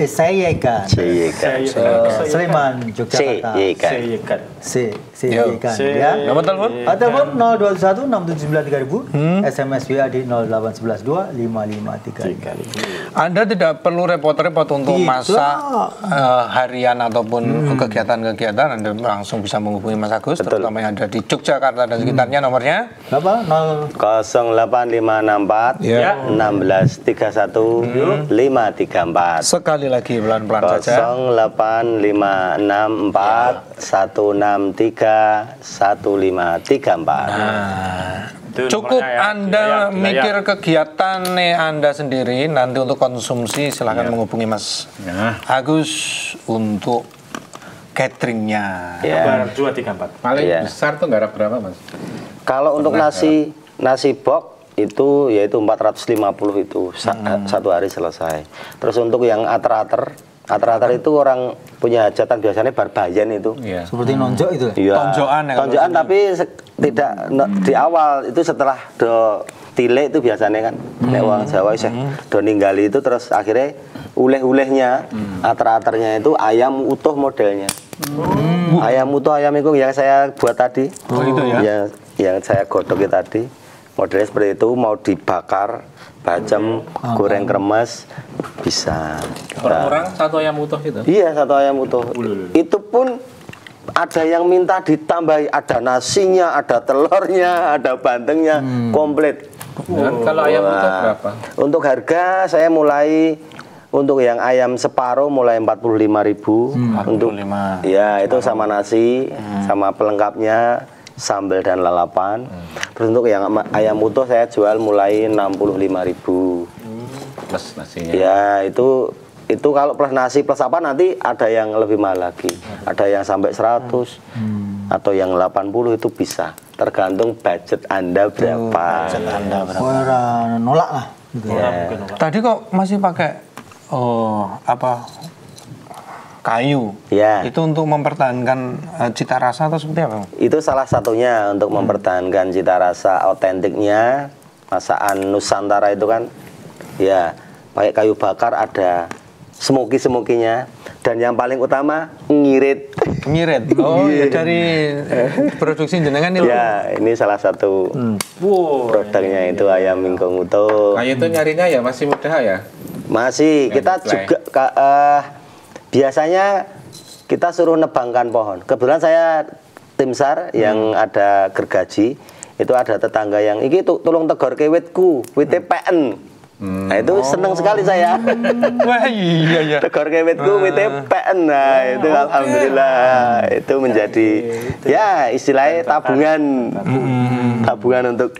Sleman, Yogyakarta. Sayegan. Sayegan ya. Nomor telepon? Telepon 021 679 3000, SMS WA di 0811 25533. Anda tidak perlu repot-repot untuk Tidak. masak harian ataupun kegiatan-kegiatan. Anda langsung bisa menghubungi Mas Agus, terutama yang ada di Yogyakarta dan sekitarnya. Nomornya Berapa? 08564 Ya. 1631 534. sekali lagi pelan-pelan saja. 08564 163 1534. Itu Cukup nomornya ya. Anda Wilayah. mikir kegiatan Anda sendiri, nanti untuk konsumsi silahkan menghubungi Mas Nah, Agus untuk cateringnya. Ya. Kabar 234. paling Iya. besar tuh garap berapa, Mas? Kalau untuk nasi box itu yaitu 450 itu satu hari selesai. Terus untuk yang ater-ater itu orang punya hajatan biasanya barbayan itu. Iya. Seperti nonjok itu. Iya. Tonjokan ya kalau Tonjokan tapi tidak di awal itu setelah do tile itu biasanya kan nek wong Jawa isih do ninggali itu terus akhirnya uleh-ulehnya ater-aternya itu ayam utuh modelnya. Ayam utuh ayam itu yang saya buat tadi. Oh, itu ya? Yang saya godok tadi. Modelnya seperti itu mau dibakar, bacem, goreng kremes bisa. Orang satu ayam utuh itu. Iya, satu ayam utuh. Itu pun ada yang minta ditambahi, ada nasinya, ada telurnya, ada bandengnya, komplit. Dan kalau ayam utuh berapa? Untuk harga saya mulai untuk yang ayam separuh mulai 45.000. Untuk 45. ya itu sama nasi, sama pelengkapnya, sambal dan lalapan. Terus untuk yang ayam utuh saya jual mulai 65.000. Plus nasinya. Ya itu kalau plus nasi plus apa nanti ada yang lebih mahal lagi. Ada yang sampai 100 atau yang 80 itu bisa. Tergantung budget Anda berapa. Orang nolak lah. Gitu. Tadi kok masih pakai kayu? Ya. Itu untuk mempertahankan cita rasa atau seperti apa? Itu salah satunya untuk mempertahankan cita rasa otentiknya masakan Nusantara itu kan. Ya, pakai kayu bakar ada smoky-smokinya dan yang paling utama ngirit. Ngirit. Oh, ya dari produksi jenengan itu. Ya, ini salah satu produknya itu ayam ingkung utuh. Kayu itu nyarinya ya masih mudah ya? Masih kita Yang juga biasanya kita suruh nebangkan pohon. Kebetulan saya tim SAR yang ada gergaji itu ada tetangga yang iki tolong tegorke witku, wite PN. Nah itu seneng sekali saya. Wah, iya. Tegorke witku, wite PN. Nah itu alhamdulillah itu menjadi ya istilahnya tabungan untuk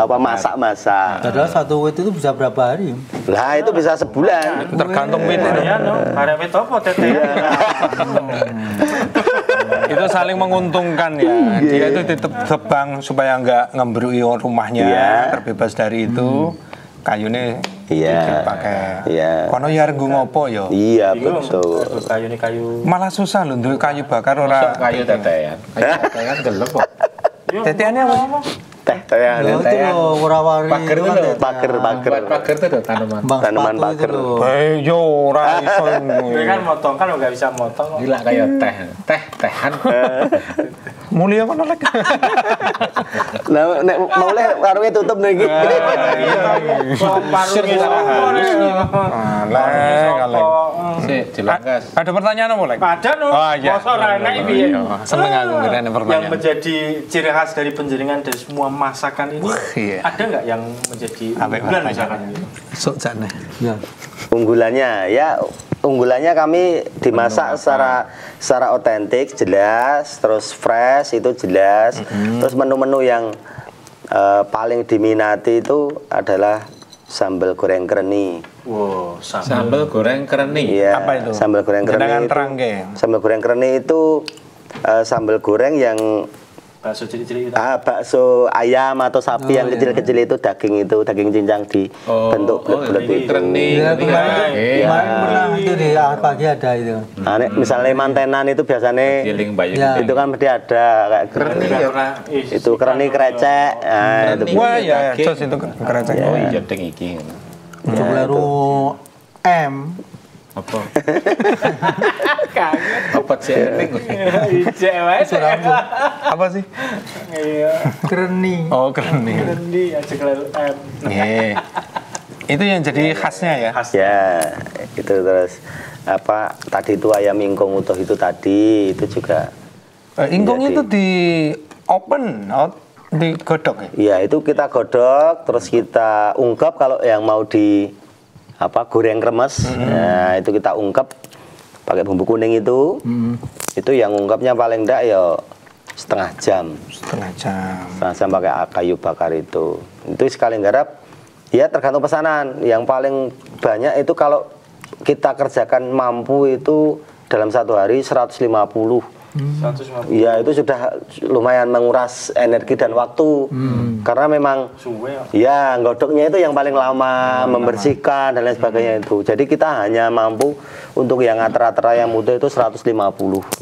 masak-masak. Padahal satu wit itu bisa berapa hari? Lah itu bisa sebulan. Tergantung wit itu. Ya no, ada wit apa tete? Itu saling menguntungkan ya. Dia itu tetap tebang supaya nggak ngembrui rumahnya, terbebas dari itu. Kayunya dipakai. Iya. Kono ya renggo ngopo ya? Iya betul. Kayu ini kayu. Malah susah loh untuk kayu bakar Masuk ora. kayu tetean. Kayu tetean gelap kok. Teteannya apa? Teh Loh, itu loh, warawari Pager itu itu kan loh. tetean. Pager. Buat pagar itu tuh tanaman. Bang Tanaman sepatu itu pager. loh. Yo ora iso. Ini kan motong kan nggak bisa motong. Gila kayak tehan. Mulia mana lagi? Nah, nek mau leh warungnya tutup nih gitu. Ada pertanyaan apa lagi? Ada no. Oh, iya. Masa ora enak iki. Seneng aku ngerti Yang pertanyaan. menjadi ciri khas dari penjaringan dari semua masakan ini iya. ada nggak yang menjadi Apa unggulan pertanyaannya? misalkan? Sok jane. Ya. Unggulannya kami dimasak secara otentik jelas, terus fresh itu jelas. Terus menu-menu yang paling diminati itu adalah sambal goreng kreni. Wow, Sambal goreng kreni. Iya, Apa itu? sambal goreng kreni Jenengan itu. terangke. Sambal goreng kreni itu sambal goreng yang Bakso cilik-cilik itu. Bakso ayam atau sapi yang kecil-kecil itu daging cincang di bentuk bulat itu. Ya, kemarin pernah itu di awal pagi ada itu. Nah, misalnya mantenan itu biasanya Giling bayu. Ya. itu kan mesti ada kayak Kereni ya. itu kereni krecek. Nah, itu Wah ya, jos itu krecek. Oh iya deng iki. Cokleru M. Apa? Kaget. Apa celing? Ijek wae. Apa sih? Iya. Kereni. Oh, keren nih. Rendi aja kelel M. Iya. Itu yang jadi khasnya ya. ya itu terus apa tadi itu ayam ingkung utuh itu tadi itu juga Ingkung Jadi- itu di open, digodok ya. ya itu kita godok terus kita ungkep kalau yang mau di apa goreng kremes nah itu kita ungkep pakai bumbu kuning itu yang ungkepnya paling enggak ya setengah jam Setengah jam. pakai kayu bakar itu sekali garap ya tergantung pesanan yang paling banyak itu kalau kita kerjakan mampu itu dalam satu hari 150 150 ya itu sudah lumayan menguras energi dan waktu karena memang suwe. ya godoknya itu yang paling lama membersihkan dan lain sebagainya itu jadi kita hanya mampu untuk yang ater-ater ayam utuh itu 150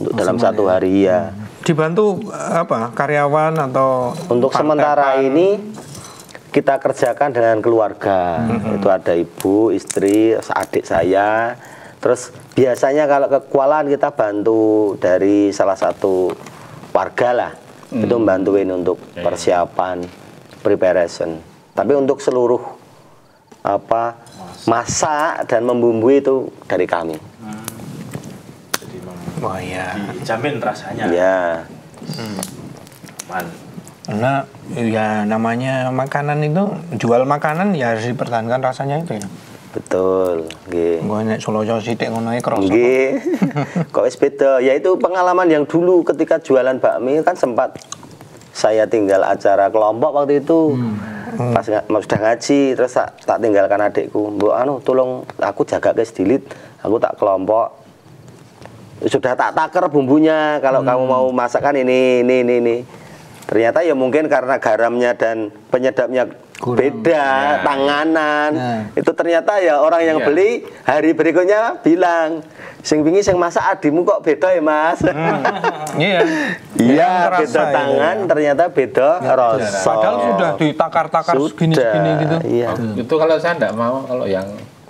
untuk dalam satu hari ya Dibantu apa? Karyawan atau untuk sementara ini kita kerjakan dengan keluarga itu ada ibu, istri, adik saya terus biasanya kalau ke Kualan kita bantu dari salah satu warga lah itu membantuin untuk persiapan preparation tapi untuk seluruh apa masak dan membumbui itu dari kami Jadi memang Wah ya. dijamin rasanya. ya Man. Karena ya namanya makanan itu jual makanan ya harus dipertahankan rasanya itu ya. betul nggih. Gua nek Solo sithik ngono ae krasa. Nggih. Kok wis beda? Ya itu pengalaman yang dulu ketika jualan bakmi kan sempat saya tinggal acara kelompok waktu itu. Pas sudah ngaji terus tak tinggalkan adikku. Mbok anu tolong aku jaga ke sedilit, aku tak kelompok. Sudah tak taker bumbunya kalau kamu mau masakan ini. Ternyata ya mungkin karena garamnya dan penyedapnya Kurang. beda, tanganan. Nah. Itu ternyata ya orang yang beli hari berikutnya bilang, "Sing wingi sing masak adimu kok beda ya, Mas?" Iya. Iya, Terasa beda itu tangan, ya. ternyata beda rasa. Padahal sudah ditakar-takar segini-segini gitu. Iya. Itu kalau saya enggak mau kalau yang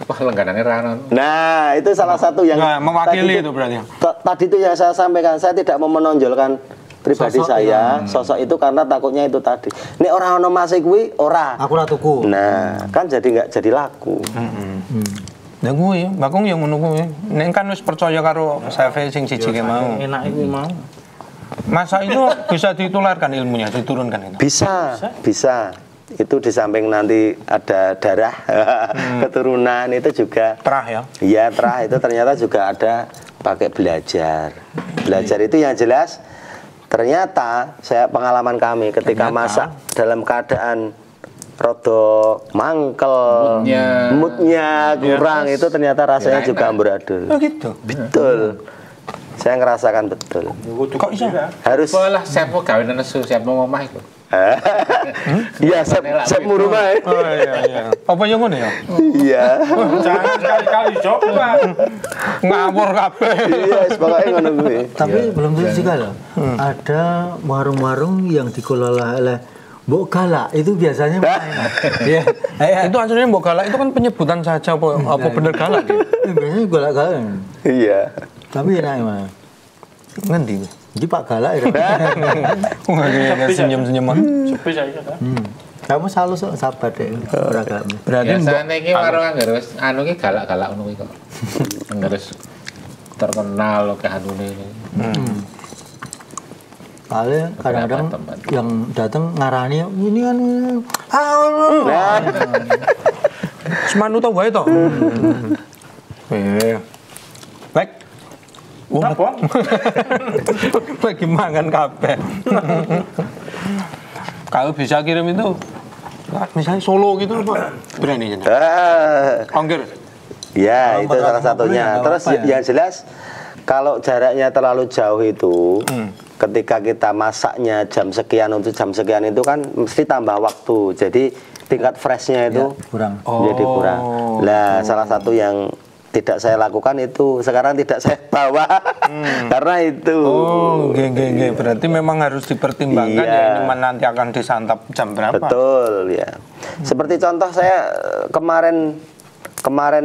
langganannya rana. Nah, itu salah satu yang Nah, mewakili tadi itu berarti. Tadi itu yang saya sampaikan, saya tidak mau menonjolkan pribadi Sosok saya, sosok itu karena takutnya itu tadi. Ini orang ono masih kuwi ora. Aku ora tuku. Nah, kan jadi nggak jadi laku. Ya gue, bakung yang ngono kuwi. Nek kan wis percaya karo chef sing siji ki mau. Enak itu mau. Masa itu bisa ditularkan ilmunya, diturunkan itu. Bisa. Itu di samping nanti ada darah keturunan itu juga. Terah ya. Iya, terah itu ternyata juga ada pakai belajar. Belajar itu yang jelas ternyata saya pengalaman kami ketika masak dalam keadaan rodo mangkel, moodnya kurang itu ternyata rasanya juga amburadul. Oh gitu. Betul. Saya ngerasakan betul. Kok bisa? Harus Polah saya mau kawin nesu, saya mau omah iku. iya, sep rumah. Oh iya. Apa yang ngono ya? Iya. Jangan sekali-kali coba. Ngawur kabeh. Iya, pokoke ngono kuwi. Tapi belum tentu juga loh. Ada warung-warung yang dikelola oleh Mbok Galak itu biasanya Iya. Itu aslinya mbok galak itu kan penyebutan saja apa bener galak ya? Biasanya galak-galak. Iya. Tapi enak emang. Ngendi? Jadi Pak Galak ya. Wah, kayak senyum-senyuman. Sepi saya kan. Kamu selalu sabar deh beragam. Berarti mbok Biasane iki warung anggar wis anu ki galak-galak ngono kuwi kok. Anggar wis terkenal ke anune ini. Paling kadang-kadang tempat. yang datang ngarani ini kan Nah, semanu tau wae to. Baik. Apa? Lagi mangan kabeh. Kalau bisa kirim itu misalnya Solo gitu Pak. Berani ya. Ongkir. ya itu Nomor salah 80 satunya. ya, nggak Terus apa-apa ya. yang jelas Kalau jaraknya terlalu jauh itu, ketika kita masaknya jam sekian untuk jam sekian itu kan mesti tambah waktu. Jadi tingkat freshnya itu kurang. jadi kurang. Nah, salah satu yang tidak saya lakukan itu sekarang tidak saya bawa karena itu. Oh, nggih. Berarti memang harus dipertimbangkan ya ini nanti akan disantap jam berapa. Betul ya. Seperti contoh saya kemarin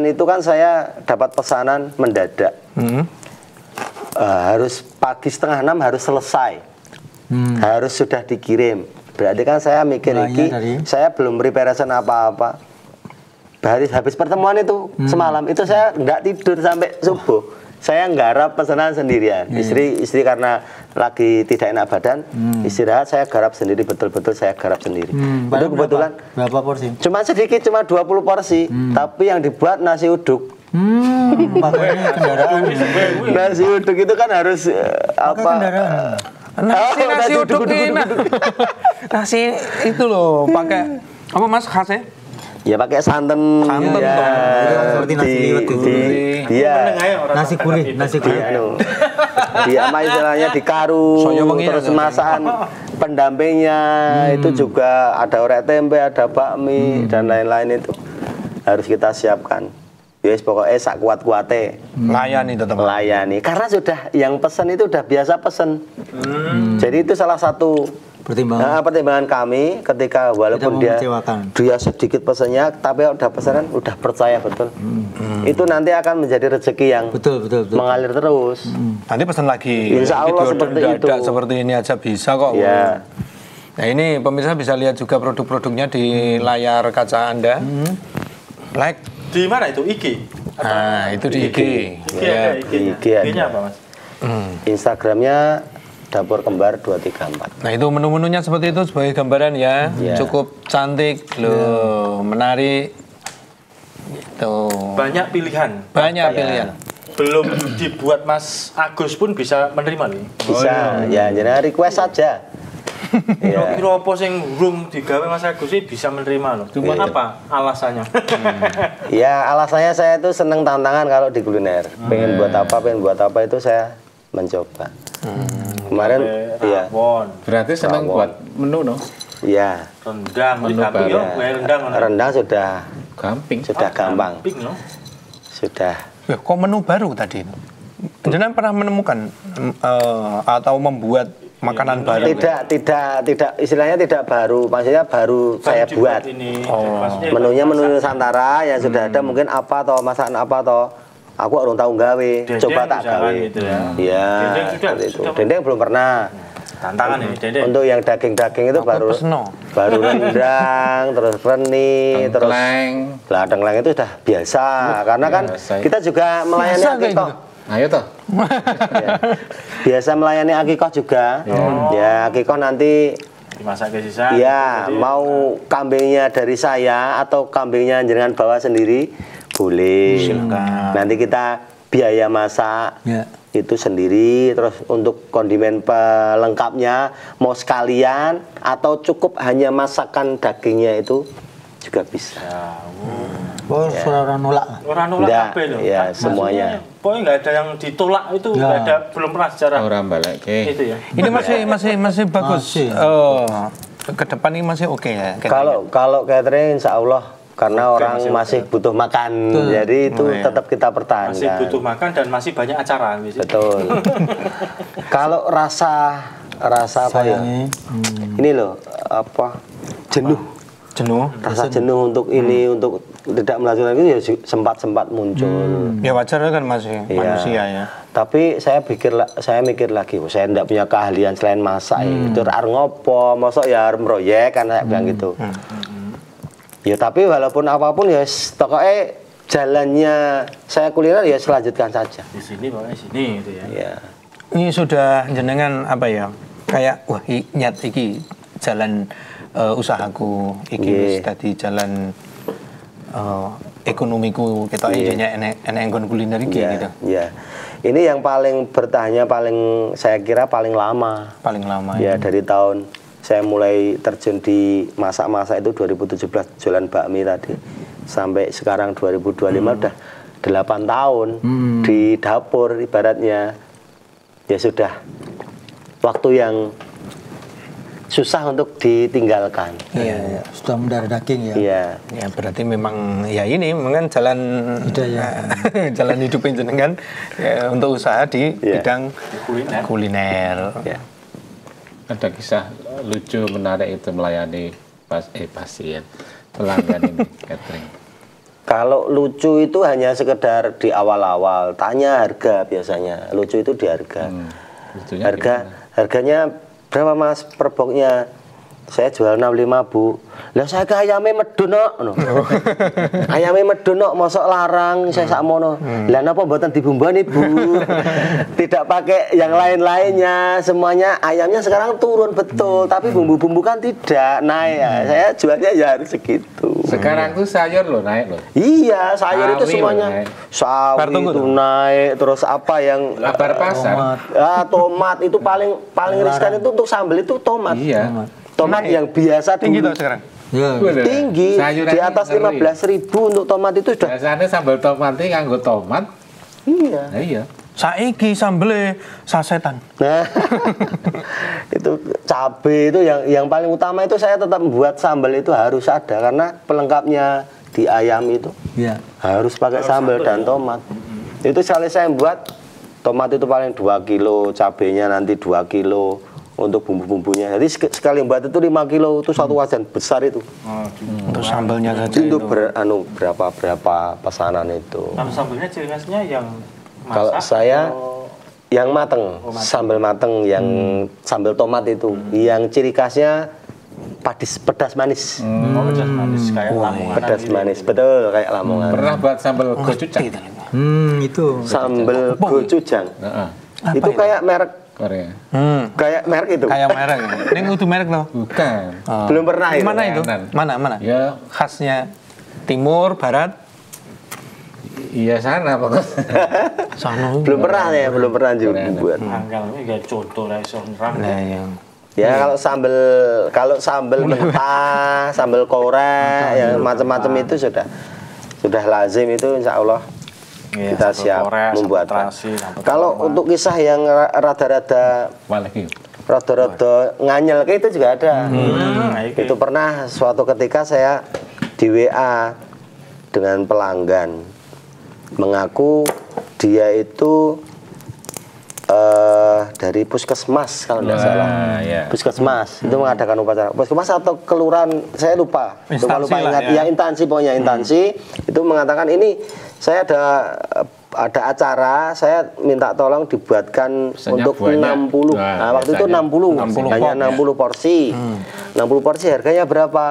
itu kan saya dapat pesanan mendadak. Harus pagi 5:30 harus selesai. Harus sudah dikirim. Berarti kan saya mikir saya belum preparation apa-apa. Habis pertemuan itu semalam itu saya nggak tidur sampai subuh. Saya nggarap pesanan sendirian. Istri karena lagi tidak enak badan, istirahat, saya garap sendiri, betul-betul saya garap sendiri. Itu kebetulan berapa porsi? Cuma sedikit, cuma 20 porsi, tapi yang dibuat nasi uduk. Makanya kendaraan. Nasi uduk itu kan harus apa? Nasi uduk ini. Nasi itu loh pakai apa Mas khasnya? Ya pakai santan ya, seperti nasi liwet itu. Nasi gurih. Dia apa istilahnya dikaru, terus masakan pendampingnya itu juga ada orek tempe, ada bakmi dan lain-lain itu harus kita siapkan. Yes, pokoknya sak kuat-kuate layani tetap. Layani. Karena sudah yang pesen itu udah biasa pesen. Jadi itu salah satu pertimbangan kami ketika walaupun dia sedikit pesannya, tapi udah pesanan udah percaya betul. Itu nanti akan menjadi rezeki yang betul. mengalir terus. Nanti pesan lagi. Insya Allah seperti itu. Seperti ini aja bisa kok. Ya. Nah ini pemirsa bisa lihat juga produk-produknya di layar kaca Anda. Like. Di mana itu? IG? Nah itu di IG. IG-nya apa Mas? Instagramnya Dapur Kembar 234. Nah itu menu-menunya seperti itu sebagai gambaran ya. Cukup cantik loh, menarik. Gitu. Banyak pilihan. Pilihan. Belum dibuat Mas Agus pun bisa menerima nih. Bisa, ya jadi request saja. Kira-kira apa sing urung digawe Mas Agus sih bisa menerima loh. Cuma apa alasannya? Ya alasannya saya itu seneng tantangan kalau di kuliner. Pengen buat apa itu saya mencoba. Kemarin iya. Berarti senang buat menu no? Iya. Rendang, rendang sudah gampang. Sudah gampang. Sudah. Ya, kok menu baru tadi? Jangan pernah menemukan atau membuat makanan baru? Tidak, istilahnya tidak baru. Maksudnya baru saya buat. Menunya menu Nusantara yang sudah ada mungkin apa toh, masakan apa toh. Aku orang tahu gawe, coba tak gawe. Gitu ya. Iya, itu. Dendeng belum pernah. Tantangan ini dendeng. Untuk yang daging itu baru rendang, terus reni, terus dengkleng itu sudah biasa. Karena kan kita juga melayani akikoh. Ayo toh. Biasa melayani akikoh juga. Ya akikoh nanti dimasak ke sisa. Iya, mau kambingnya dari saya atau kambingnya jenengan bawa sendiri. Boleh. Silakan. Nanti kita biaya masak itu sendiri, terus untuk kondimen pelengkapnya mau sekalian atau cukup hanya masakan dagingnya itu juga bisa. Orang nolak. Orang nolak kabeh lho. Ya, semuanya. Pokoknya nggak ada yang ditolak itu nggak ada, belum pernah sejarah. Orang balik itu ya. Ini masih bagus. Ke depan ini masih oke ya. Kalau catering insya Allah. Karena orang masih butuh makan, jadi itu tetap kita pertahankan. Masih butuh makan dan masih banyak acara. Betul. Kalau rasa apa ya? Ini loh, apa? Jenuh. Rasa jenuh untuk ini, untuk tidak melakukan itu ya sempat muncul. Ya wajar kan masih manusia ya. Tapi saya mikir lagi, saya tidak punya keahlian selain masak. Itu ngopo, mosok ya proyek kan saya bilang gitu. Ya tapi walaupun apapun ya pokoknya jalannya saya kuliner ya selanjutkan saja. Di sini pokoknya sini gitu ya. Ya. Ini sudah jenengan apa ya? Kayak wah nyat iki jalan usahaku, iki tadi jalan ekonomiku kita intinya enek kuliner iki gitu. Iya. Ini yang paling bertahannya saya kira paling lama. Paling lama ya. Dari tahun saya mulai terjun di masak-masak itu 2017 jualan bakmi tadi sampai sekarang 2025 udah 8 tahun di dapur ibaratnya. Ya sudah waktu yang susah untuk ditinggalkan. Iya, sudah mendarah daging ya. Iya. Ya berarti memang ya ini memang jalan jalan hidup jenengan ya, untuk usaha di bidang kuliner. Ya. Ada kisah lucu menarik itu melayani pasien pelanggan ini catering. Kalau lucu itu hanya sekedar di awal-awal tanya harga biasanya. Lucu itu di harga. Harganya berapa Mas per boxnya? Saya jual 65 Bu. Lah saya ke ayame medun no. Ayame medun no, mosok larang saya sakmono. Lah napa mboten dibumbani Bu? Tidak pakai yang lain-lainnya, semuanya ayamnya sekarang turun betul, tapi bumbu-bumbu kan tidak naik ya. Saya jualnya ya harus segitu. Sekarang tuh sayur loh naik loh. Iya, sayur itu Sawi semuanya. naik. Sawi itu naik, terus apa yang Kabar pasar. tomat itu paling riskan itu untuk sambal itu tomat. Iya. Tomat yang biasa Tinggi dulu tuh sekarang. Ya. tinggi Sayuran di atas ngeri. 15.000 untuk tomat itu sudah. Biasanya sambal tomat ini nganggo tomat. Iya. Nah, iya. Saiki sambele sasetan. Nah, itu cabai itu yang paling utama itu saya tetap membuat sambal itu harus ada karena pelengkapnya di ayam itu Iya. harus pakai sambal dan tomat. Itu sekali saya buat tomat itu paling 2 kilo, cabenya nanti 2 kilo untuk bumbu-bumbunya. Jadi sekali buat itu 5 kilo itu satu wajan besar itu. Untuk sambalnya saja Itu itu. berapa pesanan itu. Nama sambelnya ciri khasnya yang masak. Kalau saya atau- yang mateng, sambal mateng yang sambal tomat itu. Yang ciri khasnya pedas manis. pedas manis kayak Lamongan. Pedas manis, betul kayak Lamongan. Pernah buat sambal gochujang? Itu. Sambal gochujang. Heeh. Itu kayak merek Korea. kayak merek itu. Kayak merek. Ini kudu merek loh. Bukan. Belum pernah itu. Mana itu? Layanan. Mana? Ya, Khasnya timur, barat, iya sana pokoknya. sana. belum pernah juga Korea. buat. Anggal ini gak contoh lah iso nerang. Nah, yang Ya kalau sambal mentah, sambal korek, ya macam-macam itu sudah lazim itu insya Allah Iya, kita sambal siap korek, sambal membuat. terasi, sambal Kalau tomat. untuk kisah yang rada-rada Walaki. nganyel kayak itu juga ada. Nah, Itu pernah suatu ketika saya di WA dengan pelanggan mengaku dia itu dari puskesmas kalau tidak salah. ya. Puskesmas itu mengadakan upacara. Puskesmas atau kelurahan saya lupa. Instansi lupa lah, ingat. ya. Ya instansi pokoknya instansi itu mengatakan ini saya ada acara, saya minta tolong dibuatkan Pesannya untuk banyak. 60. Nah, Nah, waktu itu biasanya 60, 60 hanya pot, ya. 60 porsi. 60 porsi harganya berapa?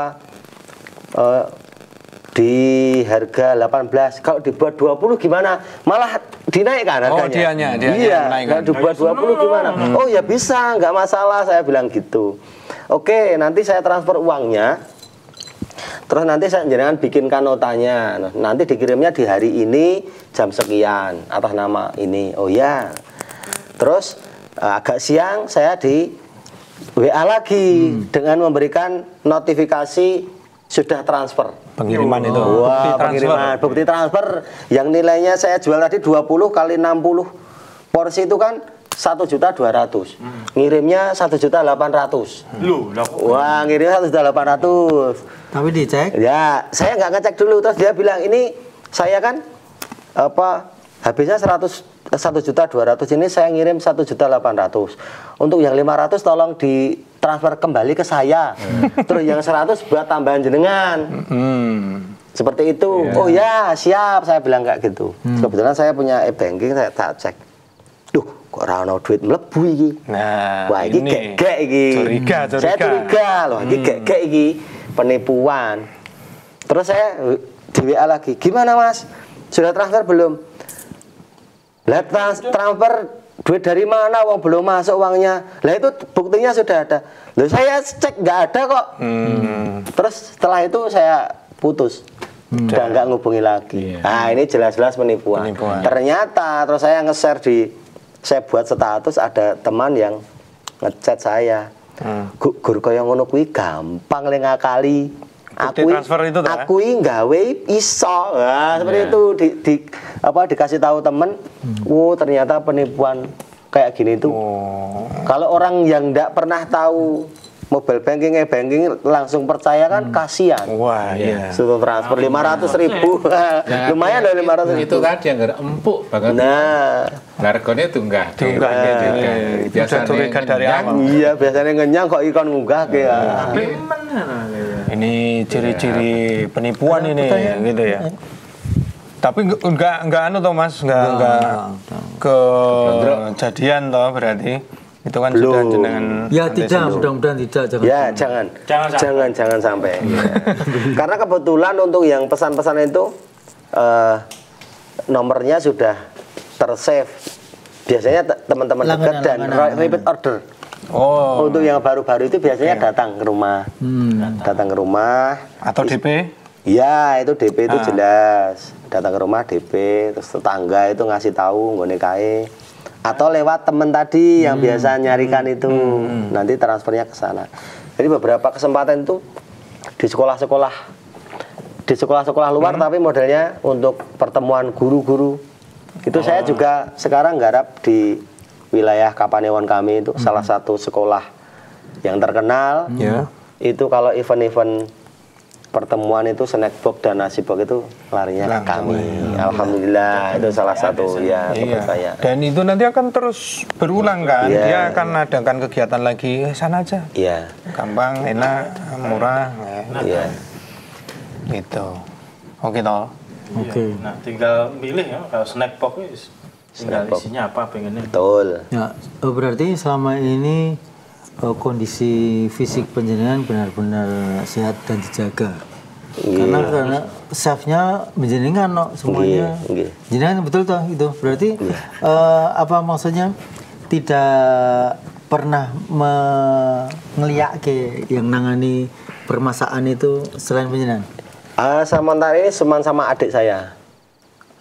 Di harga 18. Kalau dibuat 20 gimana? Malah dinaikkan Oh, harganya. dia Iya, menaikkan. kalau dibuat 20 gimana? Oh ya bisa, nggak masalah, saya bilang gitu. Oke, nanti saya transfer uangnya. Terus nanti saya jangan bikinkan notanya. Nah, nanti dikirimnya di hari ini jam sekian atas nama ini. Oh ya. Terus agak siang saya di WA lagi dengan memberikan notifikasi sudah transfer. pengiriman itu. Wah, pengiriman bukti transfer yang nilainya saya jual tadi 20 kali 60 porsi itu kan 1.200.000. Ngirimnya 1.800.000. Loh, lah kok Wah, ngirimnya 1.800.000. Tapi dicek. Ya, saya nggak ngecek dulu. Terus dia bilang ini saya kan habisnya 1.200.000 ini saya ngirim 1.800.000. Untuk yang 500 tolong ditransfer kembali ke saya. Terus yang 100 buat tambahan jenengan. Seperti itu. Oh ya, siap, saya bilang kayak gitu. Kebetulan saya punya e-banking, saya tak cek. Duh, kok ora ono duit mlebu iki. Nah, Wah, iki gek iki. Curiga. Saya curiga loh, iki gek iki penipuan. Terus saya di WA lagi, gimana Mas? Sudah transfer belum? Lah transfer duit dari mana? Wong belum masuk uangnya. Lah itu buktinya sudah ada. Loh saya cek nggak ada kok. Terus setelah itu saya putus. Udah nggak ngubungi lagi. Nah ini jelas-jelas penipuan. Ternyata terus saya nge-share saya buat status ada teman yang ngechat saya. Gur kaya ngono kuwi gampang le ngakali. bukti transfer itu tuh. Aku nggawe iso. Nah, seperti itu dikasih tahu temen, ternyata penipuan kayak gini tuh. Kalau orang yang enggak pernah tahu mobile banking, e-banking langsung percaya kan kasihan. Wah, iya. Suruh transfer 500.000. Lumayan loh 500.000. Itu kan dia nggak empuk banget. Nah, harganya tunggah. Biasa curiga dari awal. iya biasanya ngenyang kok ikon ngunggah ya. Ini ciri-ciri penipuan ini gitu ya. Tapi enggak anu toh Mas, enggak kejadian toh berarti. Itu kan sudah jenengan. Ya tidak, mudah-mudahan tidak. Jangan sampai. Karena kebetulan untuk yang pesan-pesan itu nomornya sudah tersave. Biasanya teman-teman dekat dan repeat order. Oh. Untuk yang baru-baru itu biasanya datang ke rumah. Datang ke rumah atau DP? Iya, itu DP itu jelas. Datang ke rumah DP, terus tetangga itu ngasih tahu nggone kae. Atau lewat temen tadi yang biasa nyarikan itu, nanti transfernya ke sana. Jadi beberapa kesempatan itu di sekolah-sekolah luar, tapi modelnya untuk pertemuan guru-guru. Itu saya juga sekarang garap di wilayah Kapanewon kami itu salah satu sekolah yang terkenal. Itu kalau event-event pertemuan itu snack box dan nasi box itu larinya ke kami. Alhamdulillah itu salah satu kepercayaan. Dan itu nanti akan terus berulang kan? Dia akan adakan kegiatan lagi sana aja. Iya. Gampang, enak, murah. Iya. Gitu. Oke toh. Oke. Nah, tinggal milih ya kalau snack box tinggal isinya apa pengennya. Betul. Ya, berarti selama ini kondisi fisik panjenengan benar-benar sehat dan dijaga. Karena chefnya menjenengan semuanya. Jenengan betul toh itu. Berarti apa maksudnya tidak pernah ngeliake yang nangani permasaan itu selain panjenengan. Sementara ini sama adik saya.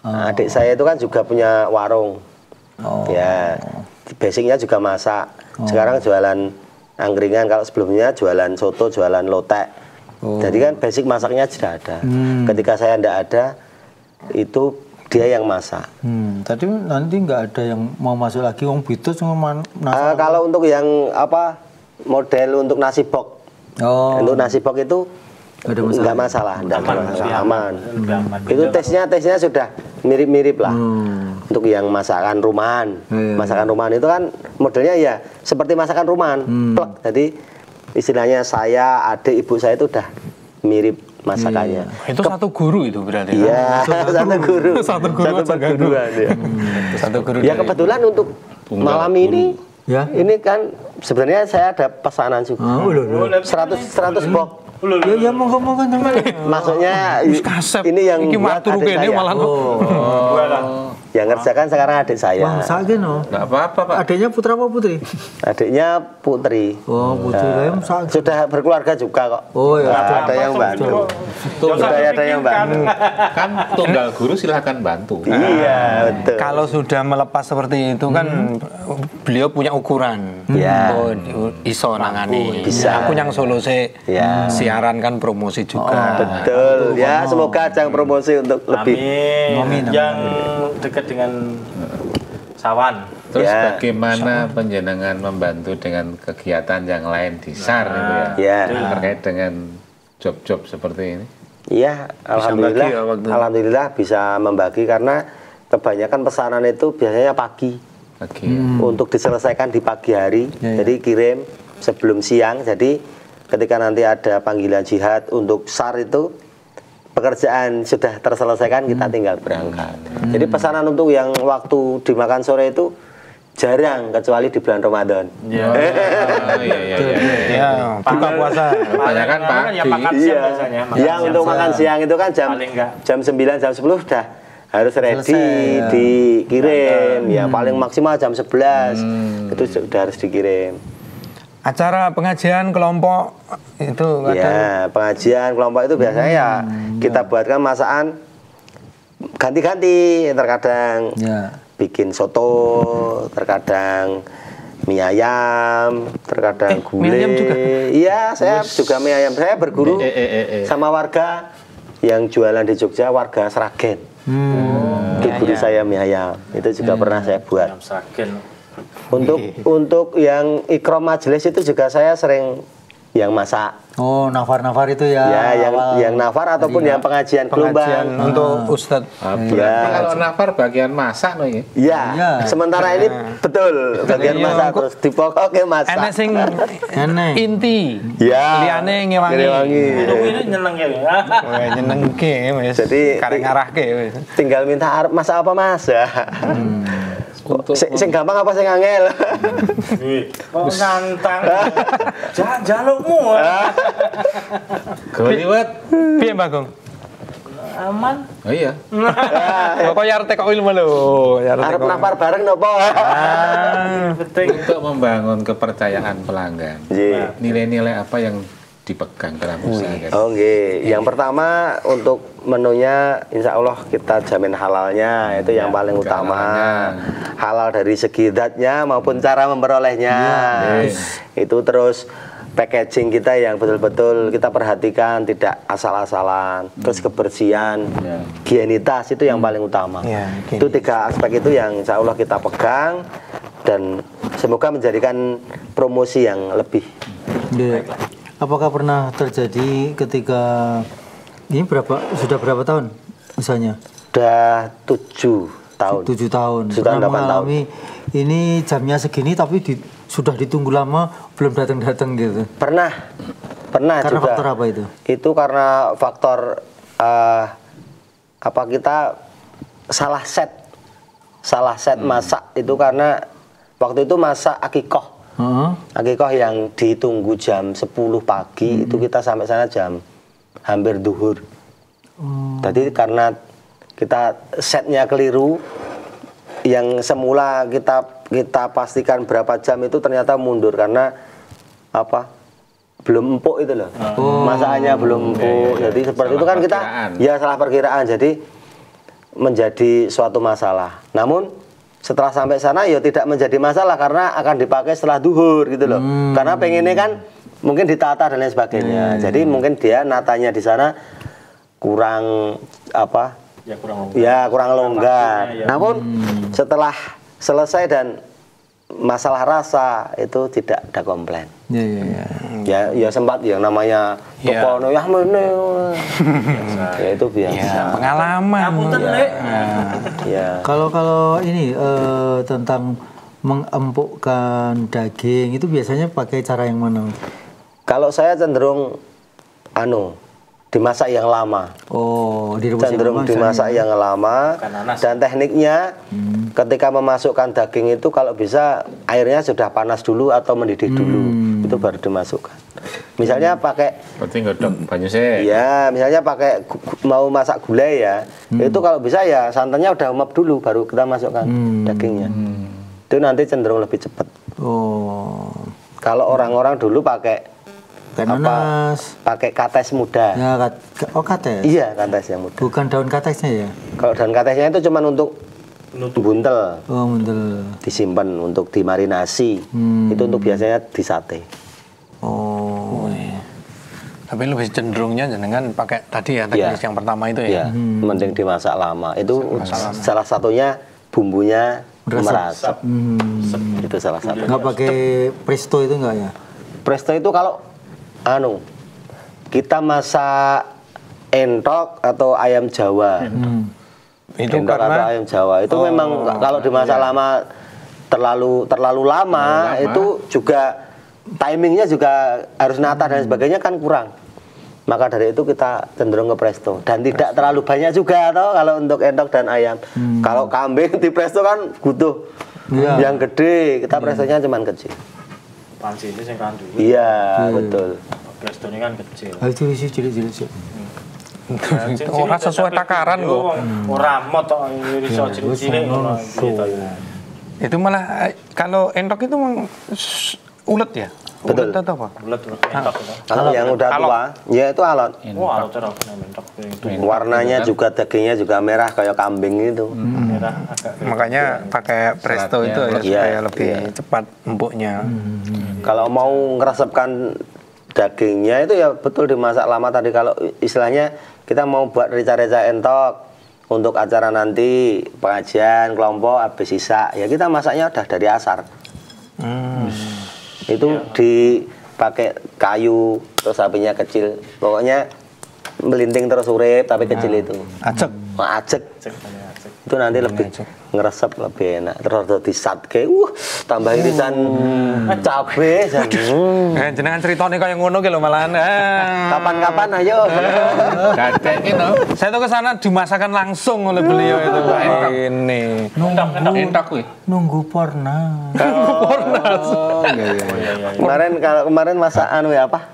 Adik saya itu kan juga punya warung. Ya, basicnya juga masak. Sekarang jualan angkringan, kalau sebelumnya jualan soto, jualan lotek. Jadi kan basic masaknya sudah ada. Ketika saya tidak ada, itu dia yang masak. Tadi nanti nggak ada yang mau masuk lagi, wong Bitus kalau untuk yang model untuk nasi box, untuk nasi box itu nggak masalah, aman. Itu tesnya sudah mirip-mirip lah. Untuk yang masakan rumahan, masakan rumahan itu kan modelnya ya seperti masakan rumahan, plek. Jadi istilahnya saya, adik, ibu saya itu udah mirip masakannya. Itu satu guru itu berarti. Iya, satu guru. Satu perguruan. Satu guru. Ya kebetulan untuk malam ini, ini kan sebenarnya saya ada pesanan juga. 100 box. Ya monggo Maksudnya ini yang buat adik saya. Yang ngerjakan sekarang adik saya. Nggak apa-apa Pak. Adiknya putra apa putri? Adiknya putri. Putri. Sudah berkeluarga juga kok. Ada yang bantu. Ada yang bantu. Kan tunggal guru silahkan bantu. Iya betul. Kalau sudah melepas seperti itu kan beliau punya ukuran. Iso nangani. Bisa. Aku yang Solo siaran kan promosi juga. Betul. Ya semoga ajang promosi untuk lebih. Amin. Yang dekat dengan Sawan. Terus bagaimana panjenengan membantu dengan kegiatan yang lain di SAR itu ya? Terkait dengan job-job seperti ini? Iya, alhamdulillah bisa membagi karena kebanyakan pesanan itu biasanya pagi. Untuk diselesaikan di pagi hari. Jadi kirim sebelum siang. Jadi ketika nanti ada panggilan jihad untuk SAR itu pekerjaan sudah terselesaikan, kita tinggal berangkat. Jadi pesanan untuk yang waktu dimakan sore itu jarang, kecuali di bulan Ramadan. Buka puasa. Banyak kan Pak. Ya makan siang biasanya. Yang untuk makan siang itu kan jam 9, jam 10 sudah harus ready, dikirim. Ya paling maksimal jam 11 itu sudah harus dikirim. Acara pengajian kelompok itu ya, pengajian kelompok itu biasanya kita buatkan masakan ganti-ganti, terkadang bikin soto, terkadang mie ayam, terkadang gulai. Mie ayam juga? Iya, saya juga mie ayam. Saya berguru sama warga yang jualan di Jogja, warga Sragen. Itu guru saya mie ayam. Itu juga pernah saya buat. Ayam Sragen. Untuk yang ikram majelis itu juga saya sering yang masak. Oh, nafar-nafar itu ya. Ya, yang nafar ataupun yang pengajian gelombang. Untuk Ustadz. Berarti kalau nafar bagian masak no ya? Iya. Ya. Sementara ini betul bagian masak terus dipokoknya masak. Enek sing inti. Ya. Liane ngewangi. Minum ini nyeneng ya. Wah, nyenengke wis. Jadi karek ngarahke wis. tinggal minta arep masak apa Mas ya. Sing gampang apa sing angel? Kok nantang. Jangan jalukmu. Goliwat. Piye Mbak Gong? Aman. Oh iya. Kok ya arep kok ilmu lho, ya Arep nafar bareng nopo? Penting. Untuk membangun kepercayaan pelanggan. Nggih. Nilai-nilai apa yang dipegang dalam usaha gitu? Oh nggih. Yang pertama untuk menunya insya Allah kita jamin halalnya, itu yang paling utama. Halal dari segi zatnya maupun cara memperolehnya. Itu terus packaging kita yang betul-betul kita perhatikan, tidak asal-asalan. Terus kebersihan, higienitas itu yang paling utama. Itu 3 aspek itu yang insya Allah kita pegang dan semoga menjadikan promosi yang lebih. Apakah pernah terjadi ketika ini sudah berapa tahun misalnya? Sudah 7 tahun. 7 tahun. Sudah Pernah 8 tahun. mengalami ini jamnya segini tapi sudah ditunggu lama belum datang-datang gitu. Pernah Karena juga. faktor apa itu? Itu karena faktor kita salah set masak itu karena waktu itu masak akikoh. Akikoh yang ditunggu jam 10 pagi itu kita sampai sana jam hampir duhur. Jadi karena kita setnya keliru, yang semula kita pastikan berapa jam itu ternyata mundur karena belum empuk itu loh. Masakannya belum empuk. Jadi seperti itu kan kita salah perkiraan. Jadi menjadi suatu masalah. Namun setelah sampai sana ya tidak menjadi masalah karena akan dipakai setelah duhur gitu loh. Karena pengennya kan mungkin ditata dan lain sebagainya. Jadi mungkin dia natanya di sana kurang kurang longgar. Namun setelah selesai dan masalah rasa itu tidak ada komplain. Ya sempat yang namanya toko ya itu biasa. Pengalaman. Kalau ini tentang mengempukkan daging itu biasanya pakai cara yang mana? Kalau saya cenderung dimasak yang lama. Cenderung dimasak yang lama dan tekniknya ketika memasukkan daging itu kalau bisa airnya sudah panas dulu atau mendidih dulu itu baru dimasukkan. Misalnya pakai banyu sih. Ya, misalnya pakai mau masak gulai ya. Itu kalau bisa ya santannya udah umap dulu baru kita masukkan dagingnya. Itu nanti cenderung lebih cepat. Kalau orang-orang dulu pakai kates muda. Ya, kates. Iya, kates yang muda. Bukan daun katesnya ya? Kalau daun katesnya itu cuma untuk buntel. Buntel. Disimpan untuk dimarinasi. Itu untuk biasanya di sate. Tapi lebih cenderungnya jangan pakai tadi ya teknis yang pertama itu ya. Mending dimasak lama. Itu salah satunya bumbunya meresap. Itu salah satu. Nggak pakai presto itu nggak ya? Presto itu kalau kita masak entok atau ayam Jawa. Itu entok karena atau ayam Jawa itu memang kalau dimasak lama terlalu lama itu juga timingnya juga harus nata dan sebagainya kan kurang. Maka dari itu kita cenderung ke presto dan tidak terlalu banyak juga kalau untuk entok dan ayam. Kalau kambing di presto kan butuh yang gede, kita prestonya cuma kecil. Panci ini yang kandung. Iya, betul. Presto ini kan kecil. Itu isi cilik-cilik sih. Ora sesuai takaran kok. Ora mot tok iso cilik-cilik ngono. Itu malah kalau entok itu ulet ya? Betul. Ulet apa? Bulat mentok itu. Kalau yang udah tua, ya itu alot. Wah, alot terus mentok itu. Warnanya juga dagingnya juga merah kayak kambing itu. Merah agak. Makanya pakai presto itu ya, Iya, supaya lebih iya. cepat empuknya. Kalau mau ngeresepkan dagingnya itu ya betul dimasak lama tadi. Kalau istilahnya kita mau buat rica-rica entok untuk acara nanti pengajian kelompok habis sisa, ya kita masaknya udah dari asar. Itu dipakai kayu terus apinya kecil. Pokoknya melinting terus urip tapi kecil itu. Acek. Acek. Cek. Itu nanti lebih ngeresep lebih enak. Terus disatke, tambah irisan cabe jan. Jenengan ceritane kaya ngono ki lho malahan. Kapan-kapan ayo. Dadek iki no. Saya tuh ke sana dimasakkan langsung oleh beliau itu. Ini. Entok kuwi. Nunggu porna. Oh, iya. Kemarin masak anu ya apa?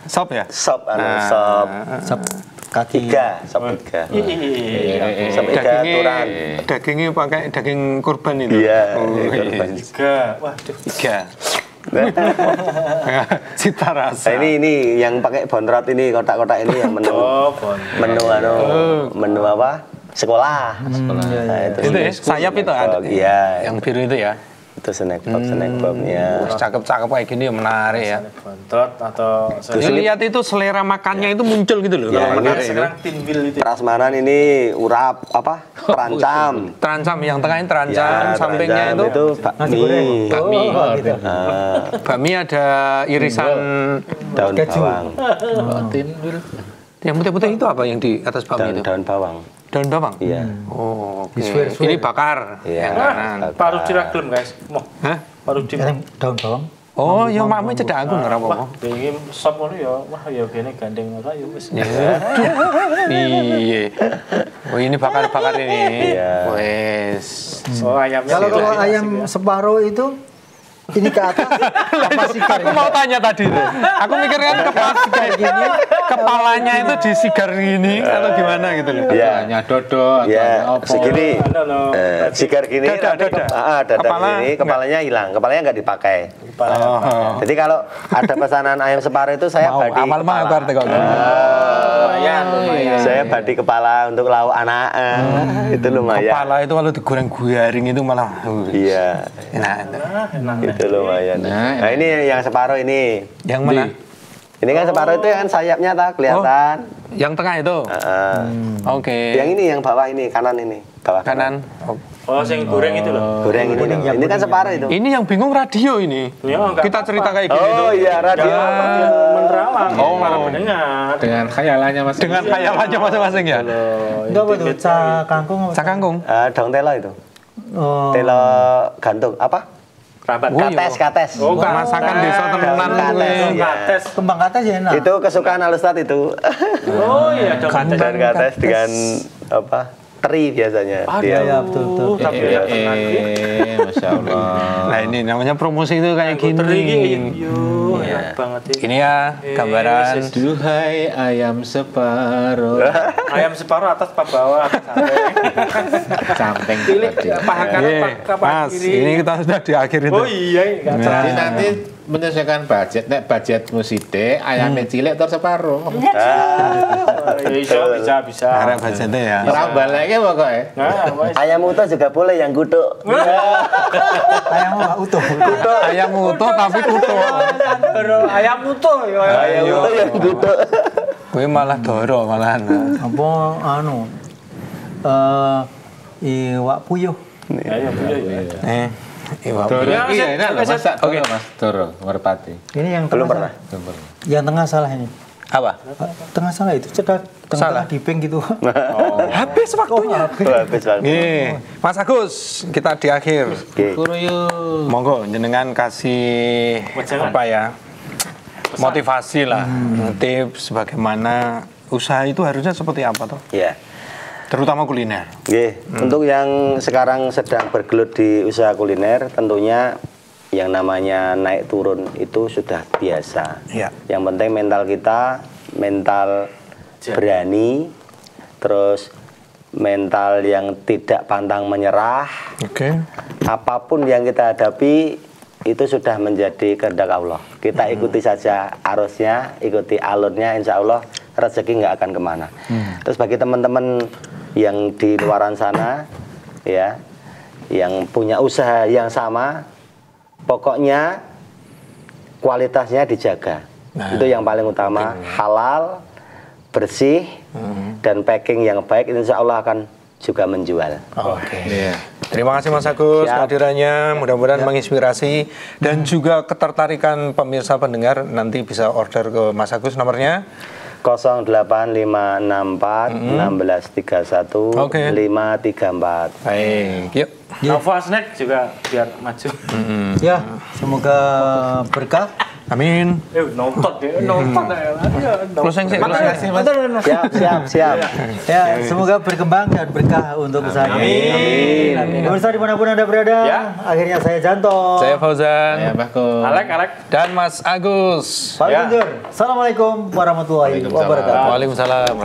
Sop ya? Sop sop. Sop kaki. Sop iga. Iya. Sop iga turan. Dagingnya pakai daging kurban itu. Iya, Oh, kurban. Tiga. Waduh. Iga. Cita rasa. Nah, ini yang pakai bonrot ini kotak-kotak ini yang menu menu apa? Sekolah. Nah, Itu ya, sayap itu ada. Iya. Yang biru itu ya. Itu snack box-nya. Cakep-cakep kayak gini ya, menarik ya. Bontot atau Lihat itu selera makannya itu muncul gitu loh. Ya, kalau ini menarik itu. sekarang tinbil itu. Prasmanan ini urap apa? Terancam. Terancam, yang tengahnya terancam, Ya, sampingnya terancam itu bakmi. Bakmi. gitu. bakmi ada irisan Daun bawang. Tinwil. yang putih-putih itu apa yang di atas bakmi itu? Daun bawang. Daun bawang? Iya. Oh, oke. Disuir-suir. Ini bakar. Iya. Yang kanan. Paru diraglem guys. Mau Hah? paru di. Daun bawang. Oh, ya makmu cedak aku ora apa-apa. Ini sop ngono ya. Wah, ya kene gandeng ora ya wis. Iya. Oh, ini bakar-bakar ini. Iya. Wes. Oh, ayamnya. Kalau ayam separuh itu ini ke atas apa sigar? Aku mau tanya tadi tuh. Aku mikir kan kayak gini, kepalanya itu disigar gini atau gimana gitu loh. Iya. Hanya dodo atau Ya, apa. segini. Sigar gini, Dada, nanti dada. dada Kepala, gini, kepalanya hilang, kepalanya nggak dipakai. Oh. Jadi kalau ada pesanan ayam separuh itu saya Mau badi amal mah kepala. arti kok. Lumayan. Saya badi kepala untuk lauk anak, itu lumayan. Kepala itu kalau digoreng garing itu malah Iya, enak. itu lumayan. Nah ini yang separuh ini. Yang mana? Ini kan separuh itu kan sayapnya tak kelihatan. Yang tengah itu. Oke. Yang ini yang bawah ini, kanan ini. Bawah Kanan. Oh. Oh, sing goreng itu loh. Goreng ini. Ini kan separuh itu. Ini yang bingung radio ini. Ya, enggak Kita cerita kayak gini Oh tuh. iya, radio. Menerawang. Oh. Para pendengar. Dengan khayalannya mas. Dengan khayalannya masing-masing ya. Itu apa tuh? Cak kangkung apa? Cak kangkung. Daun telo itu. Oh. Telo gantung apa? Rabat. Kates. Oh, Masakan desa temenan Kates, kuwi. iya. Kates. Kembang kates ya enak. Itu kesukaan Alustad itu. Oh iya, Kandang Dan kates kates. dengan apa? Teri biasanya. Dia. ya betul. Tapi ya tenang. Masya Allah. Nah ini namanya promosi itu kayak Teri gini. yo, enak banget ini. Ini ya gambaran. Duhai ayam separuh. Ayam separuh atas pak bawah Samping pilih tadi. paha kanan Iya, paha Mas, kiri. ini kita sudah di akhir itu. Oh iya, enggak Jadi nanti menyesuaikan budget, nek budgetmu sithik, ayamnya cilik terus separuh. bisa. Arek budgetnya ya. Rambal lagi pokoknya. Nah, wes. Ayam utuh juga boleh yang kutuk. Ayam nggak utuh. Ayam utuh tapi utuh. Ayam utuh ya. Ayam utuh yang kutuk. Gue malah doro malahan. Apa anu? Iwak puyuh. Ayam utuh ya. Iwak. Doro Ya, iya saya- enak loh, saya- masak doro mas, doro, merpati. Ini yang Belum tengah pernah. Sumber. salah. Yang tengah salah ini. Apa? Tengah salah itu cedak. Salah. Tengah di pink gitu. Habis waktunya. Habis waktu. Nih, Mas Agus, kita di akhir. Oke. Guru yuk. Monggo jenengan kasih Wejangan. apa ya? Motivasi lah, tips bagaimana usaha itu harusnya seperti apa toh? Ya. Terutama kuliner. Oke, untuk yang sekarang sedang bergelut di usaha kuliner, tentunya yang namanya naik turun itu sudah biasa. Iya. Yang penting mental kita, mental berani, terus mental yang tidak pantang menyerah. Oke. Apapun yang kita hadapi, itu sudah menjadi kehendak Allah. Kita ikuti saja arusnya, ikuti alurnya, insya Allah rezeki nggak akan kemana. Terus bagi teman-teman yang di luaran sana, ya, yang punya usaha yang sama, pokoknya kualitasnya dijaga. Itu yang paling utama, halal, bersih, dan packing yang baik, insya Allah akan juga menjual. Oke. Terima kasih Mas Agus kehadirannya, mudah-mudahan menginspirasi dan juga ketertarikan pemirsa pendengar. Nanti bisa order ke Mas Agus, nomornya 08564 1631 534. Baik, yuk. Nova Snack juga biar maju. Ya, semoga berkah. Amin. Nonton deh, nonton ya. Closing sih, closing. Siap. Ya, semoga berkembang dan berkah untuk usahanya. Amin. Pemirsa dimanapun Anda berada, akhirnya saya Janto. Saya Fauzan. Ya, Bagus. Alek. Dan Mas Agus. Pak Guntur. Assalamualaikum warahmatullahi wabarakatuh. Waalaikumsalam.